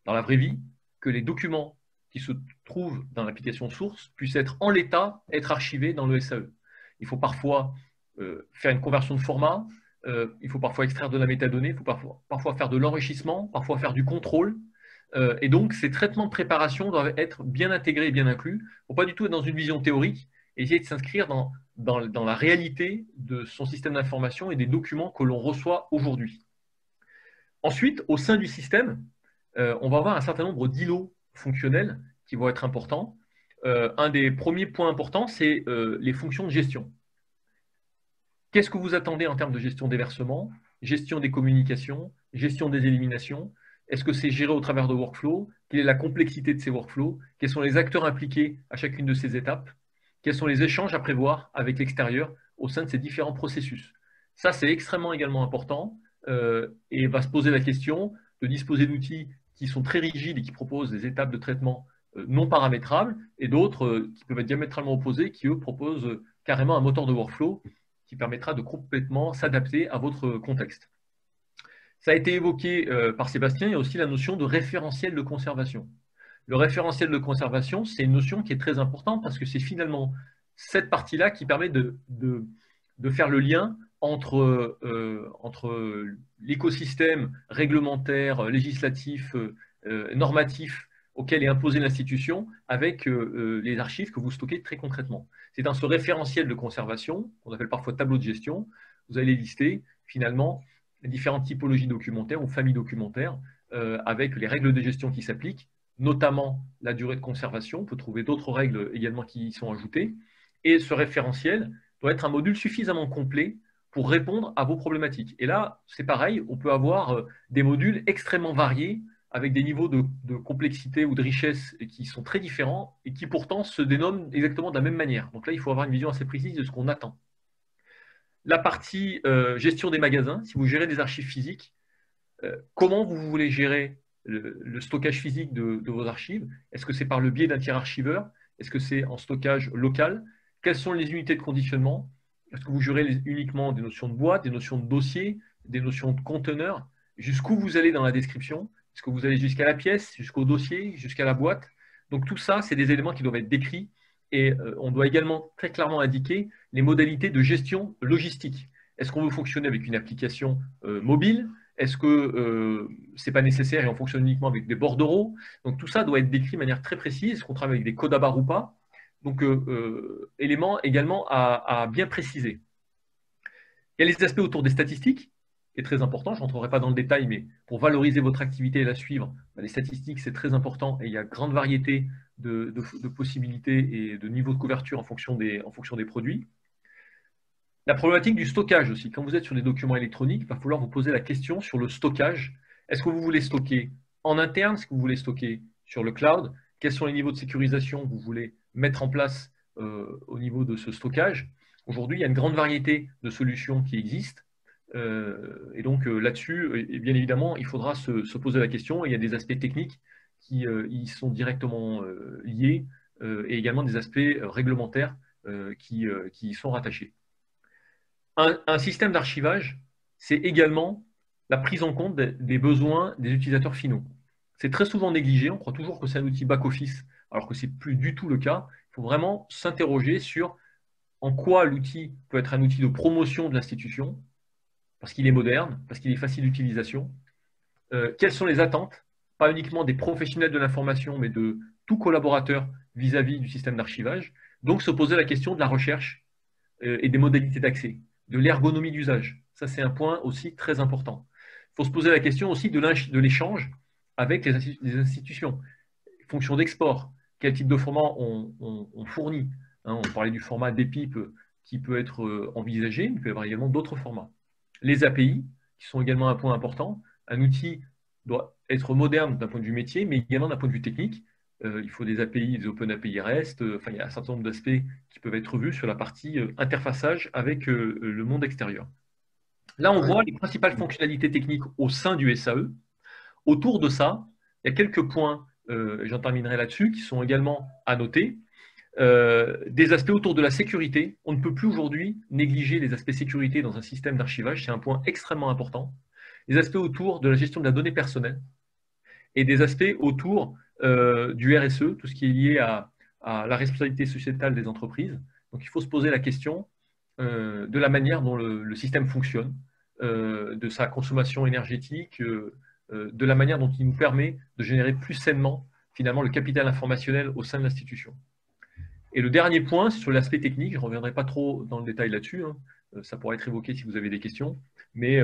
dans la vraie vie que les documents qui se trouvent dans l'application source puissent être en l'état, être archivés dans le SAE. Il faut parfois faire une conversion de format, il faut parfois extraire de la métadonnée, il faut parfois faire de l'enrichissement, parfois faire du contrôle. Et donc, ces traitements de préparation doivent être bien intégrés et bien inclus. Il ne faut pas du tout être dans une vision théorique et essayer de s'inscrire dans la réalité de son système d'information et des documents que l'on reçoit aujourd'hui. Ensuite, au sein du système, on va avoir un certain nombre d'îlots fonctionnels qui vont être importants. Un des premiers points importants, c'est les fonctions de gestion. Qu'est-ce que vous attendez en termes de gestion des versements, gestion des communications, gestion des éliminations? Est-ce que c'est géré au travers de workflows? Quelle est la complexité de ces workflows? Quels sont les acteurs impliqués à chacune de ces étapes? Quels sont les échanges à prévoir avec l'extérieur au sein de ces différents processus? Ça, c'est extrêmement également important et va se poser la question de disposer d'outils qui sont très rigides et qui proposent des étapes de traitement non paramétrables et d'autres qui peuvent être diamétralement opposés, qui eux proposent carrément un moteur de workflow qui permettra de complètement s'adapter à votre contexte. Ça a été évoqué par Sébastien, il y a aussi la notion de référentiel de conservation. Le référentiel de conservation, c'est une notion qui est très importante parce que c'est finalement cette partie-là qui permet de faire le lien entre l'écosystème réglementaire, législatif, normatif auquel est imposée l'institution avec les archives que vous stockez très concrètement. C'est dans ce référentiel de conservation, qu'on appelle parfois tableau de gestion, vous allez lister finalement les différentes typologies documentaires ou familles documentaires avec les règles de gestion qui s'appliquent, notamment la durée de conservation. On peut trouver d'autres règles également qui y sont ajoutées. Et ce référentiel doit être un module suffisamment complet pour répondre à vos problématiques. Et là, c'est pareil, on peut avoir des modules extrêmement variés avec des niveaux de complexité ou de richesse qui sont très différents et qui pourtant se dénomment exactement de la même manière. Donc là, il faut avoir une vision assez précise de ce qu'on attend. La partie gestion des magasins, si vous gérez des archives physiques, comment vous voulez gérer le stockage physique de vos archives? Est-ce que c'est par le biais d'un tiers archiveur? Est-ce que c'est en stockage local? Quelles sont les unités de conditionnement? Est-ce que vous gérez uniquement des notions de boîte, des notions de dossier, des notions de conteneurs? Jusqu'où vous allez dans la description? Est-ce que vous allez jusqu'à la pièce, jusqu'au dossier, jusqu'à la boîte? Donc tout ça, c'est des éléments qui doivent être décrits et on doit également très clairement indiquer les modalités de gestion logistique. Est-ce qu'on veut fonctionner avec une application mobile? Est-ce que ce n'est pas nécessaire et on fonctionne uniquement avec des bordereaux? Donc tout ça doit être décrit de manière très précise. Est-ce qu'on travaille avec des codes à barres ou pas? Donc élément également à bien préciser. Il y a les aspects autour des statistiques, qui est très important. Je ne rentrerai pas dans le détail, mais pour valoriser votre activité et la suivre, les statistiques, c'est très important et il y a grande variété de possibilités et de niveaux de couverture en fonction des produits. La problématique du stockage aussi. Quand vous êtes sur des documents électroniques, il va falloir vous poser la question sur le stockage. Est-ce que vous voulez stocker en interne? Est-ce que vous voulez stocker sur le cloud? Quels sont les niveaux de sécurisation que vous voulez mettre en place au niveau de ce stockage? Aujourd'hui, il y a une grande variété de solutions qui existent. Et donc là-dessus, bien évidemment, il faudra se poser la question. Il y a des aspects techniques qui y sont directement liés et également des aspects réglementaires qui y sont rattachés. Un système d'archivage, c'est également la prise en compte des besoins des utilisateurs finaux. C'est très souvent négligé, on croit toujours que c'est un outil back-office, alors que ce n'est plus du tout le cas. Il faut vraiment s'interroger sur en quoi l'outil peut être un outil de promotion de l'institution, parce qu'il est moderne, parce qu'il est facile d'utilisation. Quelles sont les attentes, pas uniquement des professionnels de l'information, mais de tout collaborateur vis-à-vis du système d'archivage. Donc se poser la question de la recherche et des modalités d'accès, de l'ergonomie d'usage. Ça, c'est un point aussi très important. Il faut se poser la question aussi de l'échange avec les institutions. Fonction d'export, quel type de format on fournit. On parlait du format DPIP qui peut être envisagé, mais il peut y avoir également d'autres formats. Les API, qui sont également un point important. Un outil doit être moderne d'un point de vue métier, mais également d'un point de vue technique. Il faut des API, des Open API REST. Il y a un certain nombre d'aspects qui peuvent être vus sur la partie interfaçage avec le monde extérieur. Là, on voit les principales fonctionnalités techniques au sein du SAE. Autour de ça, il y a quelques points, j'en terminerai là-dessus, qui sont également à noter. Des aspects autour de la sécurité. On ne peut plus aujourd'hui négliger les aspects sécurité dans un système d'archivage. C'est un point extrêmement important. Des aspects autour de la gestion de la donnée personnelle et des aspects autour du RSE, tout ce qui est lié à la responsabilité sociétale des entreprises. Donc, il faut se poser la question de la manière dont le système fonctionne, de sa consommation énergétique, de la manière dont il nous permet de générer plus sainement, finalement, le capital informationnel au sein de l'institution. Et le dernier point, c'est sur l'aspect technique. Je ne reviendrai pas trop dans le détail là-dessus. Ça pourrait être évoqué si vous avez des questions. Mais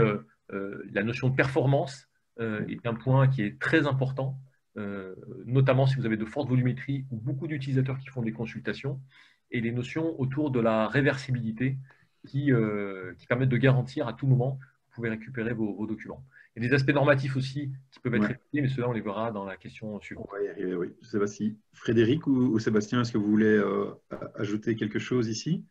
la notion de performance est un point qui est très important, notamment si vous avez de fortes volumétries ou beaucoup d'utilisateurs qui font des consultations, et les notions autour de la réversibilité qui permettent de garantir à tout moment que vous pouvez récupérer vos documents. Il y a des aspects normatifs aussi qui peuvent être étudiés, mais ceux-là, on les verra dans la question suivante. On va y arriver, oui. Je ne sais pas si Frédéric ou Sébastien, est-ce que vous voulez ajouter quelque chose ici?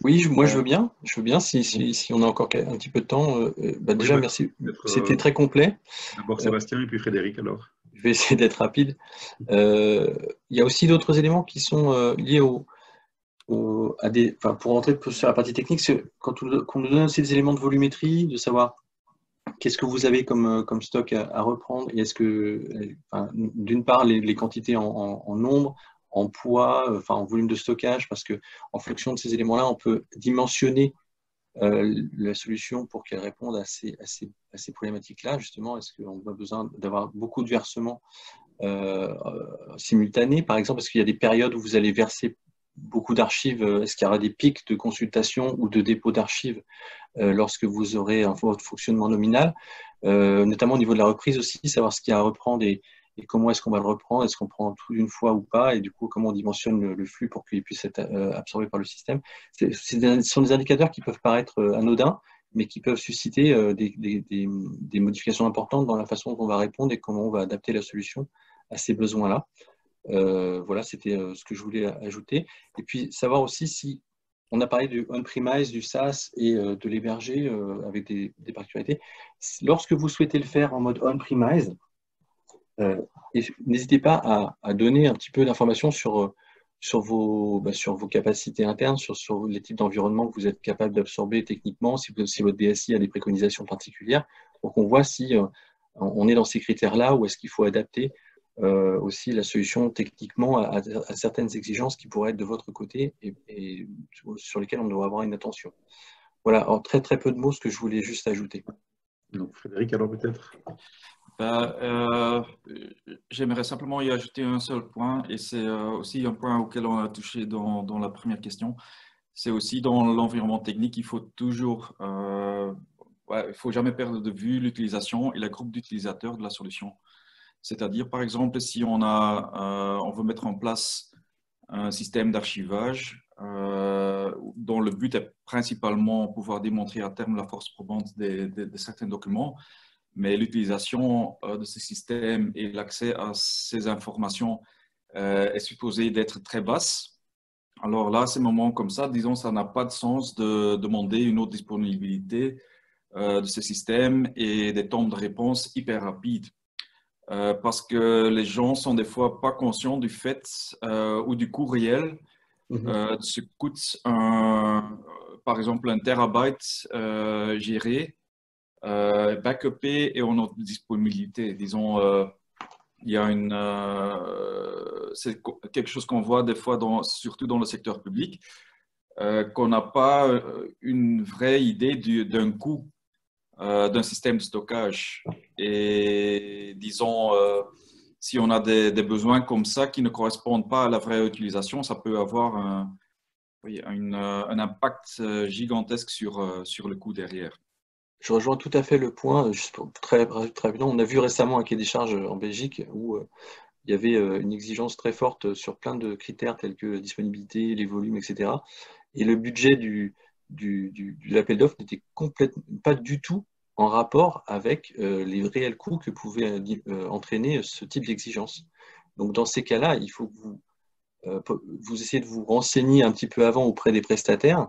Oui, moi je veux bien. Je veux bien si on a encore un petit peu de temps. Déjà, merci. C'était très complet. D'abord Sébastien et puis Frédéric alors. Je vais essayer d'être rapide. Il y a aussi d'autres éléments qui sont liés pour rentrer sur la partie technique, quand on nous donne aussi des éléments de volumétrie, de savoir qu'est-ce que vous avez comme stock à reprendre, et est-ce que, d'une part, les quantités en nombre, en poids, en volume de stockage, parce qu'en fonction de ces éléments-là, on peut dimensionner la solution pour qu'elle réponde à ces problématiques-là. Justement, est-ce qu'on a besoin d'avoir beaucoup de versements simultanés, par exemple, parce qu'il y a des périodes où vous allez verser beaucoup d'archives, est-ce qu'il y aura des pics de consultation ou de dépôt d'archives lorsque vous aurez votre fonctionnement nominal, notamment au niveau de la reprise aussi, savoir ce qu'il y a à reprendre et comment est-ce qu'on va le reprendre, est-ce qu'on prend tout d'une fois ou pas, et du coup comment on dimensionne le flux pour qu'il puisse être absorbé par le système. Ce sont des indicateurs qui peuvent paraître anodins, mais qui peuvent susciter des modifications importantes dans la façon dont on va répondre et comment on va adapter la solution à ces besoins-là. Voilà, c'était ce que je voulais ajouter. Et puis, savoir aussi si on a parlé du on-premise, du SaaS et de l'héberger avec des particularités. Lorsque vous souhaitez le faire en mode on-premise, n'hésitez pas à donner un petit peu d'informations sur vos capacités internes, sur les types d'environnement que vous êtes capable d'absorber techniquement, si votre DSI a des préconisations particulières, pour qu'on voit si on est dans ces critères-là ou est-ce qu'il faut adapter aussi la solution techniquement à certaines exigences qui pourraient être de votre côté et sur lesquelles on doit avoir une attention. Voilà, en très très peu de mots, ce que je voulais juste ajouter. Donc Frédéric, alors peut-être j'aimerais simplement y ajouter un seul point, et c'est aussi un point auquel on a touché dans la première question. C'est aussi dans l'environnement technique, il faut toujours, il faut jamais perdre de vue l'utilisation et le groupe d'utilisateurs de la solution. C'est-à-dire, par exemple, si on veut mettre en place un système d'archivage dont le but est principalement pouvoir démontrer à terme la force probante de certains documents, mais l'utilisation de ce système et l'accès à ces informations est supposé d'être très basse. Alors là, à ces moments comme ça, disons, ça n'a pas de sens de demander une autre disponibilité de ce système et des temps de réponse hyper rapides. Parce que les gens sont des fois pas conscients du fait ou du coût réel de ce que coûte par exemple un terabyte géré, backupé et en haute disponibilité. Disons, il y a c'est quelque chose qu'on voit des fois, surtout dans le secteur public, qu'on n'a pas une vraie idée d'un coût d'un système de stockage. Et disons, si on a des besoins comme ça qui ne correspondent pas à la vraie utilisation, ça peut avoir un impact gigantesque sur le coût derrière. Je rejoins tout à fait le point. Juste très rapidement, on a vu récemment un cahier des charges en Belgique où il y avait une exigence très forte sur plein de critères tels que la disponibilité, les volumes, etc. Et le budget de l'appel d'offres n'était pas du tout en rapport avec les réels coûts que pouvait entraîner ce type d'exigence. Donc dans ces cas-là, il faut que vous essayez de vous renseigner un petit peu avant auprès des prestataires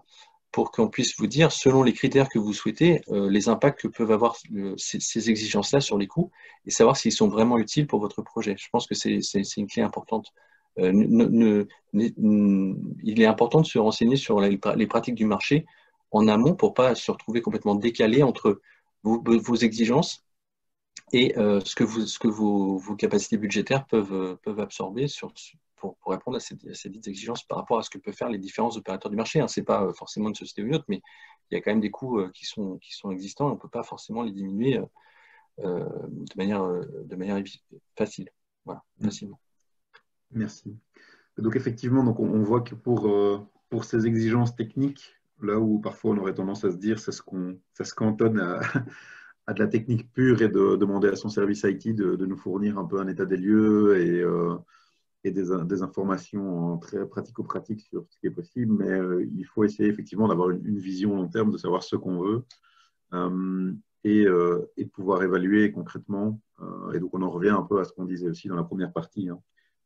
pour qu'on puisse vous dire, selon les critères que vous souhaitez, les impacts que peuvent avoir ces exigences-là sur les coûts et savoir s'ils sont vraiment utiles pour votre projet. Je pense que c'est une clé importante. Il est important de se renseigner sur les pratiques du marché en amont pour ne pas se retrouver complètement décalé entre vos exigences et ce que vos capacités budgétaires peuvent absorber pour répondre à ces dites exigences par rapport à ce que peuvent faire les différents opérateurs du marché. Ce n'est pas forcément une société ou une autre, mais il y a quand même des coûts qui sont existants et on ne peut pas forcément les diminuer de manière facile. Voilà, facilement. Merci. Donc effectivement, on voit que pour ces exigences techniques, là où parfois on aurait tendance à se dire ça se cantonne à de la technique pure et de demander à son service IT de nous fournir un peu un état des lieux et des informations très pratico-pratiques sur ce qui est possible, mais il faut essayer effectivement d'avoir une vision long terme, de savoir ce qu'on veut et de pouvoir évaluer concrètement. Et donc on en revient un peu à ce qu'on disait aussi dans la première partie, hein,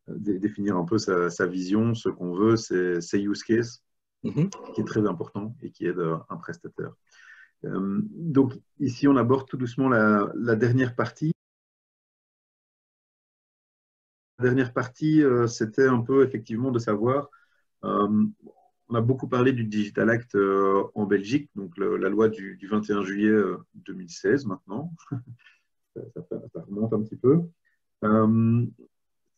définir un peu sa vision, ce qu'on veut, c'est use case, qui est très important et qui aide un prestataire. Donc ici, on aborde tout doucement la dernière partie. La dernière partie, c'était un peu effectivement de savoir, on a beaucoup parlé du Digital Act en Belgique, donc la loi du 21 juillet 2016 maintenant, ça remonte un petit peu.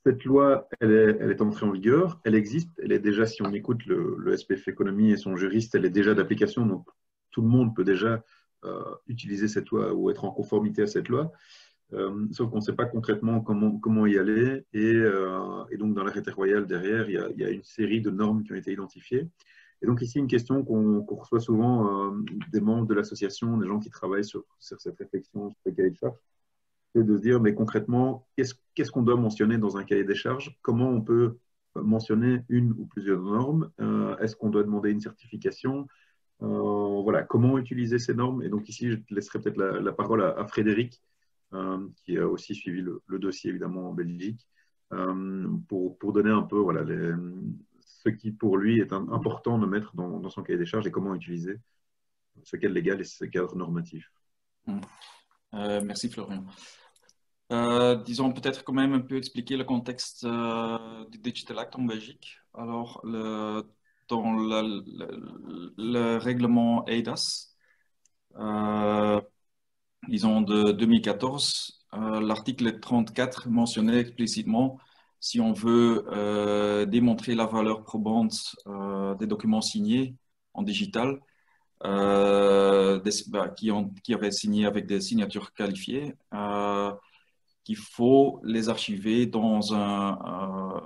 Cette loi, elle est entrée en vigueur, elle existe, elle est déjà, si on écoute le SPF Économie et son juriste, elle est déjà d'application, donc tout le monde peut déjà utiliser cette loi ou être en conformité à cette loi. Sauf qu'on ne sait pas concrètement comment y aller. Et donc, dans l'arrêté royal, derrière, il y a une série de normes qui ont été identifiées. Et donc, ici, une question qu'on reçoit souvent des membres de l'association, des gens qui travaillent sur cette réflexion sur le cahier de charges, c'est de se dire, mais concrètement, qu'est-ce qu'on doit mentionner dans un cahier des charges? Comment on peut mentionner une ou plusieurs normes? Est-ce qu'on doit demander une certification? Voilà, comment utiliser ces normes? Et donc ici, je te laisserai peut-être la parole à Frédéric, qui a aussi suivi le dossier, évidemment, en Belgique, pour donner un peu voilà, ce qui, pour lui, est important de mettre dans son cahier des charges et comment utiliser ce cadre légal et ce cadre normatif. Merci, Florian. Disons peut-être quand même un peu expliquer le contexte du Digital Act en Belgique. Alors, dans le règlement eIDAS, disons de 2014, l'article 34 mentionnait explicitement si on veut démontrer la valeur probante des documents signés en digital, qui avaient signé avec des signatures qualifiées, qu'il faut les archiver dans un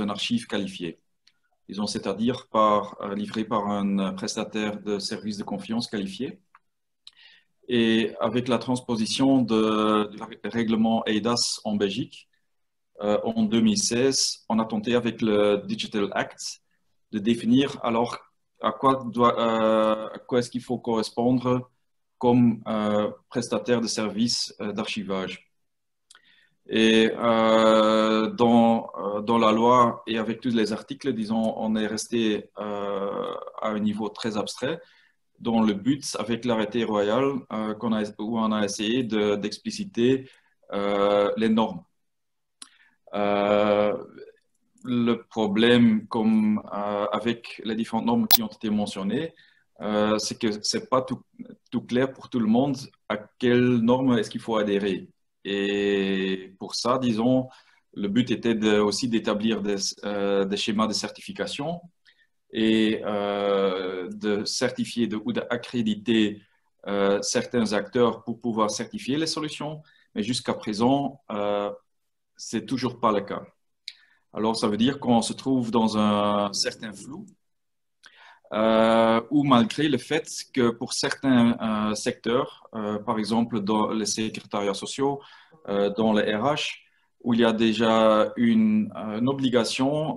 archive qualifié. Disons, c'est-à-dire livré par un prestataire de services de confiance qualifié. Et avec la transposition du règlement eIDAS en Belgique, en 2016, on a tenté avec le Digital Act de définir alors à quoi est-ce qu'il faut correspondre comme prestataire de services d'archivage. Et dans la loi et avec tous les articles, disons, on est resté à un niveau très abstrait, dont le but, avec l'arrêté royal, où on a essayé d'expliciter les normes. Le problème, comme avec les différentes normes qui ont été mentionnées, c'est que ce n'est pas tout clair pour tout le monde à quelle norme est-ce qu'il faut adhérer. Et pour ça, disons, le but était aussi d'établir des schémas de certification et de certifier ou d'accréditer certains acteurs pour pouvoir certifier les solutions. Mais jusqu'à présent, c'est toujours pas le cas. Alors, ça veut dire qu'on se trouve dans un certain flou où malgré le fait que pour certains secteurs, par exemple dans les secrétariats sociaux, dans les RH, où il y a déjà une obligation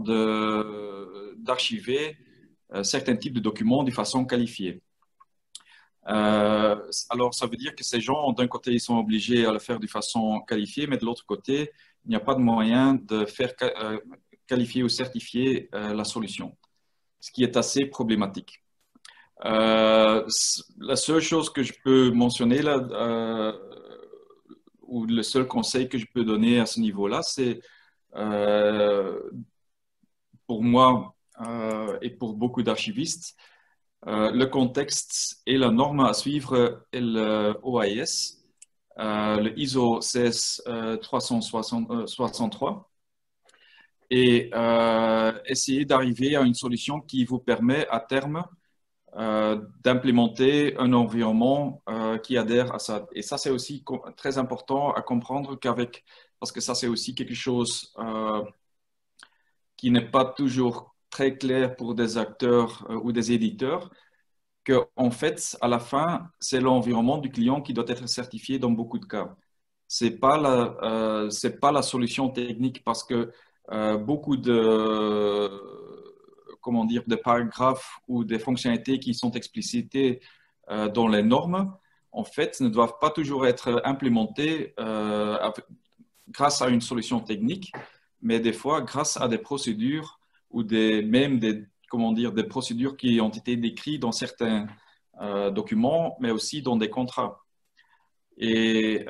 d'archiver certains types de documents de façon qualifiée. Alors, ça veut dire que ces gens, d'un côté, ils sont obligés à le faire de façon qualifiée, mais de l'autre côté, il n'y a pas de moyen de faire qualifier ou certifier la solution, ce qui est assez problématique. La seule chose que je peux mentionner là, ou le seul conseil que je peux donner à ce niveau-là, c'est pour moi et pour beaucoup d'archivistes, le contexte et la norme à suivre est le OAIS, le ISO 16363, et essayer d'arriver à une solution qui vous permet à terme d'implémenter un environnement qui adhère à ça. Et ça, c'est aussi très important à comprendre parce que ça, c'est aussi quelque chose qui n'est pas toujours très clair pour des acteurs ou des éditeurs, qu'en fait, à la fin, c'est l'environnement du client qui doit être certifié dans beaucoup de cas. C'est pas la solution technique parce que beaucoup de paragraphes ou des fonctionnalités qui sont explicitées dans les normes, en fait, ne doivent pas toujours être implémentées grâce à une solution technique, mais des fois grâce à des procédures ou même des procédures qui ont été décrites dans certains documents, mais aussi dans des contrats. Et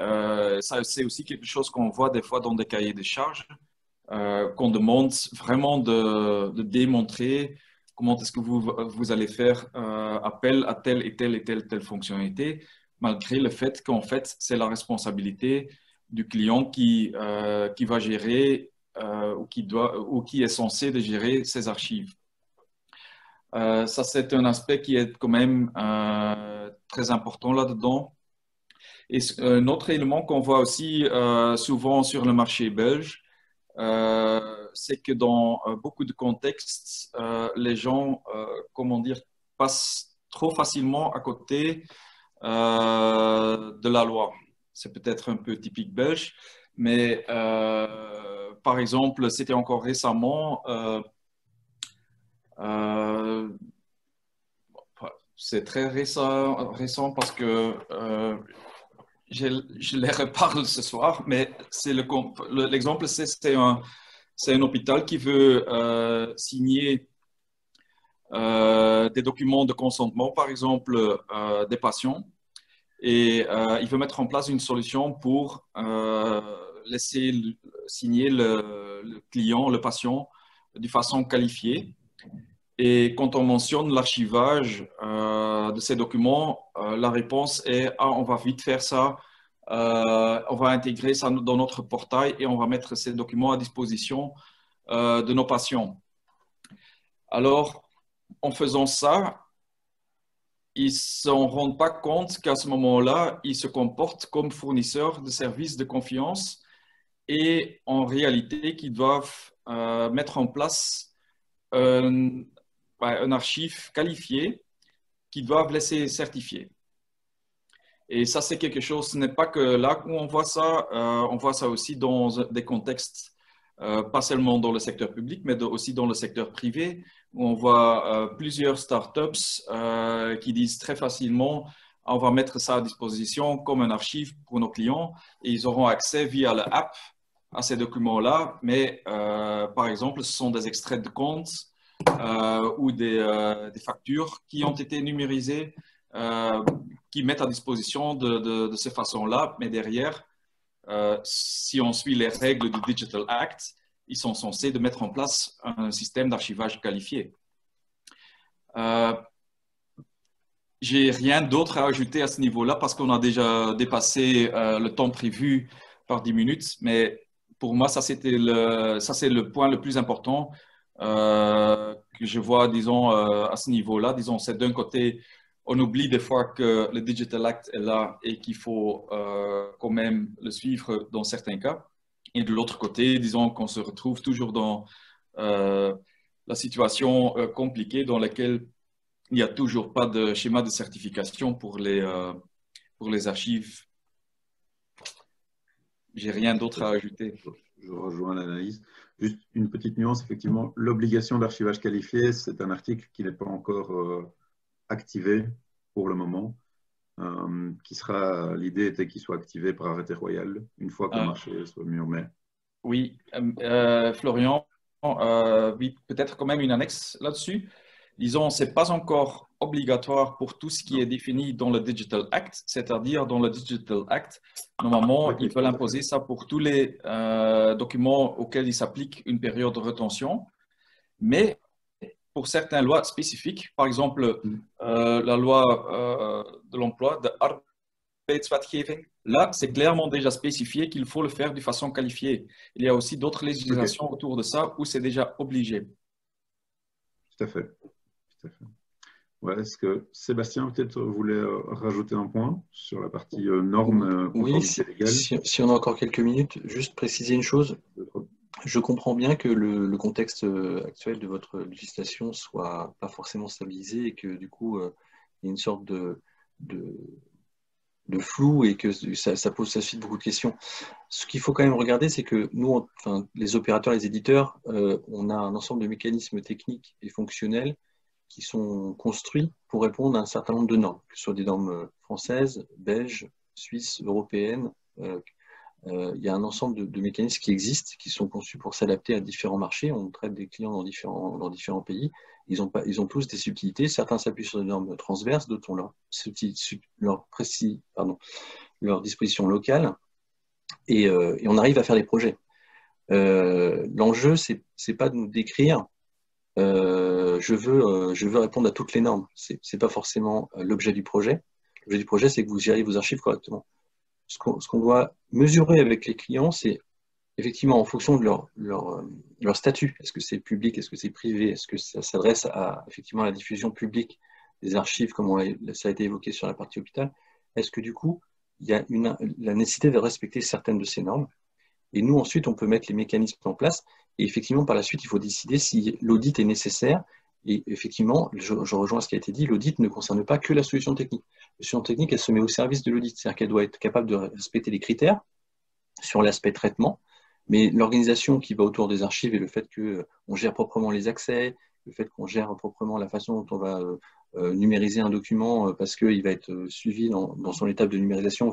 ça, c'est aussi quelque chose qu'on voit des fois dans des cahiers de charges, qu'on demande vraiment de démontrer comment est-ce que vous allez faire appel à telle et telle fonctionnalité, malgré le fait qu'en fait, c'est la responsabilité du client qui va gérer ou qui est censé de gérer ses archives. Ça, c'est un aspect qui est quand même très important là-dedans. Et un autre élément qu'on voit aussi souvent sur le marché belge, c'est que dans beaucoup de contextes, les gens, comment dire, passent trop facilement à côté de la loi. C'est peut-être un peu typique belge, mais par exemple, c'était encore récemment, c'est très récent parce que je les reparle ce soir, mais l'exemple, c'est un hôpital qui veut signer des documents de consentement, par exemple, des patients, et il veut mettre en place une solution pour laisser signer le client, le patient, de façon qualifiée. Et quand on mentionne l'archivage de ces documents, la réponse est « Ah, on va vite faire ça, on va intégrer ça dans notre portail et on va mettre ces documents à disposition de nos patients. » Alors, en faisant ça, ils ne s'en rendent pas compte qu'à ce moment-là, ils se comportent comme fournisseurs de services de confiance et en réalité, qu'ils doivent mettre en place un archive qualifié qu'ils doivent laisser certifier. Et ça, c'est quelque chose, ce n'est pas que là où on voit ça aussi dans des contextes, pas seulement dans le secteur public, mais aussi dans le secteur privé, où on voit plusieurs startups qui disent très facilement, on va mettre ça à disposition comme un archive pour nos clients et ils auront accès via l'app à ces documents-là, mais par exemple, ce sont des extraits de comptes ou des factures qui ont été numérisées, qui mettent à disposition de ces façons-là, mais derrière, si on suit les règles du Digital Act, ils sont censés de mettre en place un système d'archivage qualifié. J'ai rien d'autre à ajouter à ce niveau-là parce qu'on a déjà dépassé le temps prévu par 10 minutes, mais pour moi, ça c'est le point le plus important que je vois, disons, à ce niveau-là. Disons, c'est d'un côté, on oublie des fois que le Digital Act est là et qu'il faut quand même le suivre dans certains cas. Et de l'autre côté, disons qu'on se retrouve toujours dans la situation compliquée dans laquelle il n'y a toujours pas de schéma de certification pour les archives. J'ai rien d'autre à ajouter. Je rejoins l'analyse. Juste une petite nuance, effectivement, l'obligation d'archivage qualifié, c'est un article qui n'est pas encore activé pour le moment. L'idée était qu'il soit activé par arrêté royal une fois que le marché soit mis en mai. Oui, Florian, oui, peut-être quand même une annexe là-dessus. Disons, ce n'est pas encore obligatoire pour tout ce qui est défini dans le Digital Act, c'est-à-dire dans le Digital Act, normalement, ils veulent imposer ça pour tous les documents auxquels il s'applique une période de rétention, mais pour certaines lois spécifiques, par exemple, la loi de l'emploi, de arbeidswetgeving, là, c'est clairement déjà spécifié qu'il faut le faire de façon qualifiée. Il y a aussi d'autres législations autour de ça où c'est déjà obligé. Tout à fait. Tout à fait. Ouais, est-ce que Sébastien peut-être voulait rajouter un point sur la partie normes conformité légale? Si on a encore quelques minutes, juste préciser une chose. Je comprends bien que le contexte actuel de votre législation soit pas forcément stabilisé et que du coup, il y a une sorte de flou et que ça suscite beaucoup de questions. Ce qu'il faut quand même regarder, c'est que nous, les opérateurs, les éditeurs, on a un ensemble de mécanismes techniques et fonctionnels qui sont construits pour répondre à un certain nombre de normes, que ce soit des normes françaises, belges, suisses, européennes. Il y a un ensemble de mécanismes qui existent, qui sont conçus pour s'adapter à différents marchés. On traite des clients dans différents pays. Ils ont tous des subtilités. Certains s'appuient sur des normes transverses, d'autres ont leur disposition locale. Et on arrive à faire des projets. L'enjeu, c'est pas de nous décrire je veux répondre à toutes les normes. C'est pas forcément l'objet du projet. L'objet du projet, c'est que vous gériez vos archives correctement. Ce qu'on doit mesurer avec les clients, c'est effectivement en fonction de leur statut. Est-ce que c'est public, est-ce que c'est privé, est-ce que ça s'adresse effectivement à la diffusion publique des archives, comme ça a été évoqué sur la partie hôpital. Est-ce que du coup, il y a la nécessité de respecter certaines de ces normes. Et nous, ensuite, on peut mettre les mécanismes en place. Et effectivement, par la suite, il faut décider si l'audit est nécessaire. Et effectivement, je rejoins ce qui a été dit, l'audit ne concerne pas que la solution technique. La solution technique, elle se met au service de l'audit. C'est-à-dire qu'elle doit être capable de respecter les critères sur l'aspect traitement. Mais l'organisation qui va autour des archives et le fait qu'on gère proprement les accès, le fait qu'on gère proprement la façon dont on va numériser un document parce qu'il va être suivi dans son étape de numérisation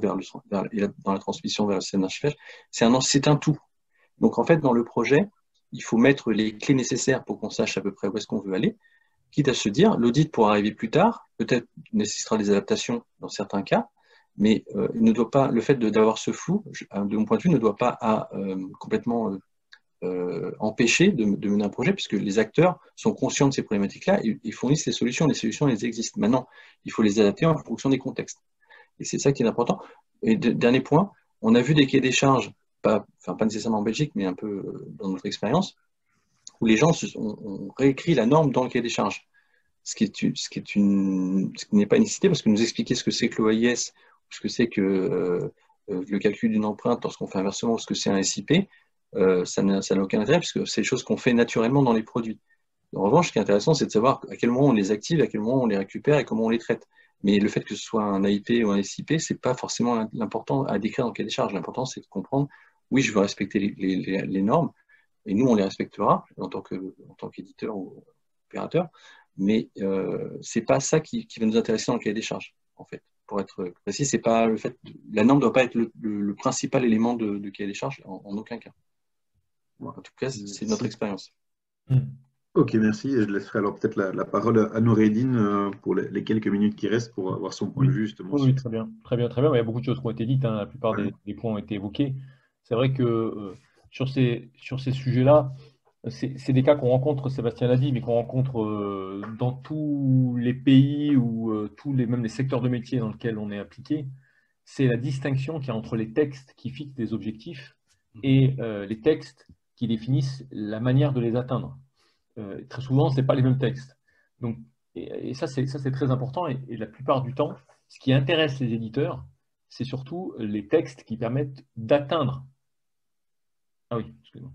dans la transmission vers le système d'archivage, c'est un tout. Donc en fait, dans le projet, il faut mettre les clés nécessaires pour qu'on sache à peu près où est-ce qu'on veut aller, quitte à se dire, l'audit pourra arriver plus tard, peut-être nécessitera des adaptations dans certains cas, mais il ne doit pas, le fait d'avoir ce flou, de mon point de vue, ne doit pas complètement empêcher de mener un projet, puisque les acteurs sont conscients de ces problématiques-là, ils fournissent les solutions elles existent. Maintenant, il faut les adapter en fonction des contextes. Et c'est ça qui est important. Et dernier point, on a vu des cahiers des charges, pas nécessairement en Belgique, mais un peu dans notre expérience, où les gens ont réécrit la norme dans le cahier des charges. Ce qui n'est pas une nécessité, parce que nous expliquer ce que c'est que l'OAIS, ce que c'est que le calcul d'une empreinte lorsqu'on fait un versement, ce que c'est un SIP, ça n'a aucun intérêt, puisque c'est des choses qu'on fait naturellement dans les produits. En revanche, ce qui est intéressant, c'est de savoir à quel moment on les active, à quel moment on les récupère et comment on les traite. Mais le fait que ce soit un AIP ou un SIP, ce n'est pas forcément l'important à décrire dans le cahier des charges. L'important, c'est de comprendre, oui, je veux respecter les normes, et nous, on les respectera en tant qu'éditeur ou opérateur, mais ce n'est pas ça qui va nous intéresser dans le cahier des charges, en fait. Pour être précis, c'est pas le fait, la norme ne doit pas être le principal élément de cahier des charges, en aucun cas. En tout cas, c'est notre expérience. Ok, merci. Et je laisserai alors peut-être la parole à Noureddine pour les quelques minutes qui restent pour avoir son point de vue justement. Oui, très bien. Il y a beaucoup de choses qui ont été dites, hein. La plupart des points ont été évoqués. C'est vrai que sur ces sujets-là, c'est des cas qu'on rencontre, Sébastien l'a dit, mais qu'on rencontre dans tous les pays ou même les secteurs de métier dans lesquels on est impliqué. C'est la distinction qu'il y a entre les textes qui fixent des objectifs et les textes qui définissent la manière de les atteindre. Très souvent, ce n'est pas les mêmes textes. Donc, et ça, c'est très important. Et la plupart du temps, ce qui intéresse les éditeurs, c'est surtout les textes qui permettent d'atteindre. Ah oui, excusez-moi.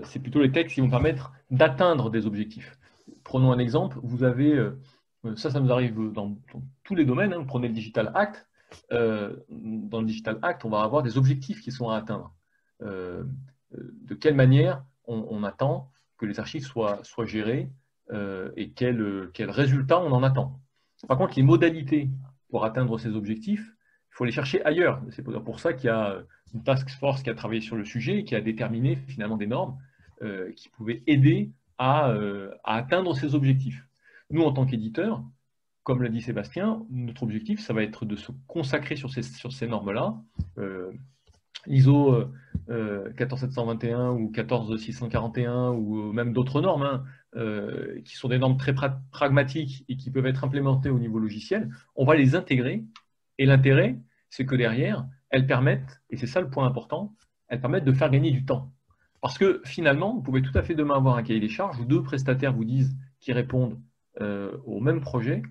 C'est plutôt les textes qui vont permettre d'atteindre des objectifs. Prenons un exemple. Vous avez, ça nous arrive dans tous les domaines. Hein. Prenez le Digital Act. Dans le Digital Act, on va avoir des objectifs qui sont à atteindre. De quelle manière on attend que les archives soient gérées et quel résultat on en attend. Par contre, les modalités pour atteindre ces objectifs, il faut les chercher ailleurs. C'est pour ça qu'il y a une task force qui a travaillé sur le sujet et qui a déterminé finalement des normes qui pouvaient aider à atteindre ces objectifs. Nous, en tant qu'éditeurs, comme l'a dit Sébastien, notre objectif, ça va être de se consacrer sur ces normes-là. L'ISO 14721 ou 14641 ou même d'autres normes qui sont des normes très pragmatiques et qui peuvent être implémentées au niveau logiciel, on va les intégrer. Et l'intérêt, c'est que derrière, elles permettent, et c'est ça le point important, elles permettent de faire gagner du temps. Parce que finalement, vous pouvez tout à fait demain avoir un cahier des charges où deux prestataires vous disent qu'ils répondent au même projet,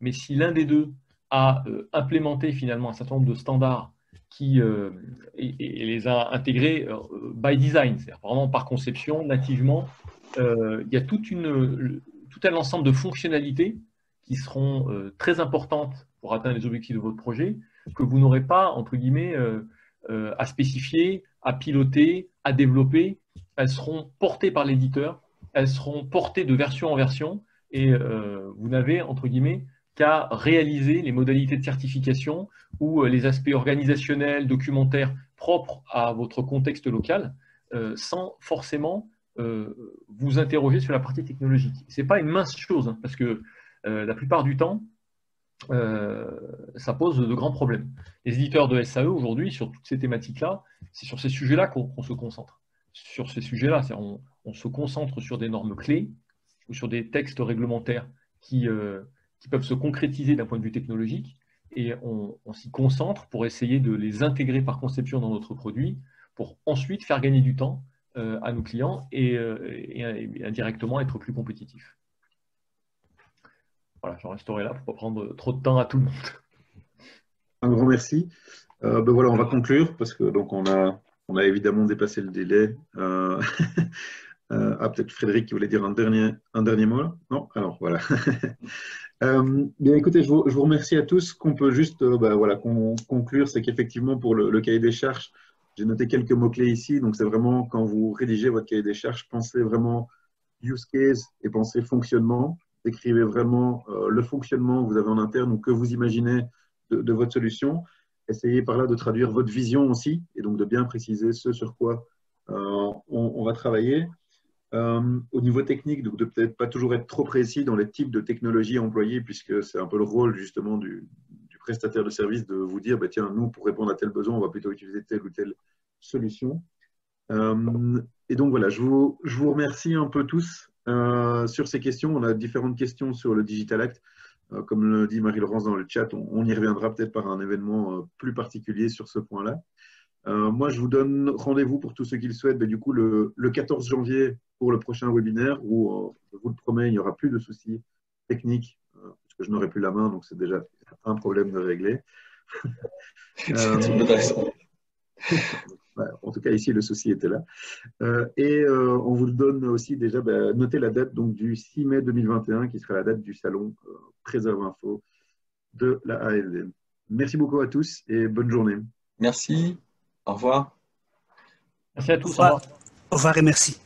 mais si l'un des deux a implémenté finalement un certain nombre de standards et les a intégrés by design, c'est-à-dire vraiment par conception, nativement, il y a tout un ensemble de fonctionnalités qui seront très importantes pour atteindre les objectifs de votre projet, que vous n'aurez pas, entre guillemets, à spécifier, à piloter, à développer. Elles seront portées par l'éditeur, elles seront portées de version en version, et vous n'avez, entre guillemets, qu'à réaliser les modalités de certification ou les aspects organisationnels, documentaires propres à votre contexte local, sans forcément vous interroger sur la partie technologique. Ce n'est pas une mince chose, hein, parce que la plupart du temps, ça pose de grands problèmes. Les éditeurs de SAE, aujourd'hui, sur toutes ces thématiques-là, c'est sur ces sujets-là qu'on se concentre. Sur ces sujets-là, on se concentre sur des normes clés ou sur des textes réglementaires qui peuvent se concrétiser d'un point de vue technologique, et on s'y concentre pour essayer de les intégrer par conception dans notre produit, pour ensuite faire gagner du temps à nos clients et indirectement être plus compétitifs. Voilà, j'en resterai là pour ne pas prendre trop de temps à tout le monde. Un grand merci. Ben voilà, on va conclure parce que donc on a évidemment dépassé le délai. Peut-être Frédéric qui voulait dire un dernier mot là? Non? Alors voilà. Bien écoutez, je vous remercie à tous. Ce qu'on peut juste voilà, conclure, c'est qu'effectivement pour le cahier des charges, j'ai noté quelques mots-clés ici. Donc c'est vraiment quand vous rédigez votre cahier des charges, pensez vraiment use case et pensez fonctionnement. Décrivez vraiment le fonctionnement que vous avez en interne ou que vous imaginez de votre solution. Essayez par là de traduire votre vision aussi et donc de bien préciser ce sur quoi on va travailler. Au niveau technique, donc de peut-être pas toujours être trop précis dans les types de technologies employées, puisque c'est un peu le rôle justement du prestataire de service de vous dire, bah, tiens, nous, pour répondre à tel besoin, on va plutôt utiliser telle ou telle solution. Et donc voilà, je vous remercie un peu tous sur ces questions. On a différentes questions sur le Digital Act. Comme le dit Marie-Laurence dans le chat, on y reviendra peut-être par un événement plus particulier sur ce point-là. Moi, je vous donne rendez-vous pour tous ceux qui le souhaitent, du coup, le 14 janvier pour le prochain webinaire où, je vous le promets, il n'y aura plus de soucis techniques, parce que je n'aurai plus la main, donc c'est déjà un problème de régler. C'est une bonne raison. En tout cas, ici, le souci était là. On vous donne aussi déjà, notez la date donc, du 6 mai 2021, qui sera la date du salon Préserve Info de la ALD. Merci beaucoup à tous et bonne journée. Merci. Au revoir. Merci à tous. Au revoir et merci.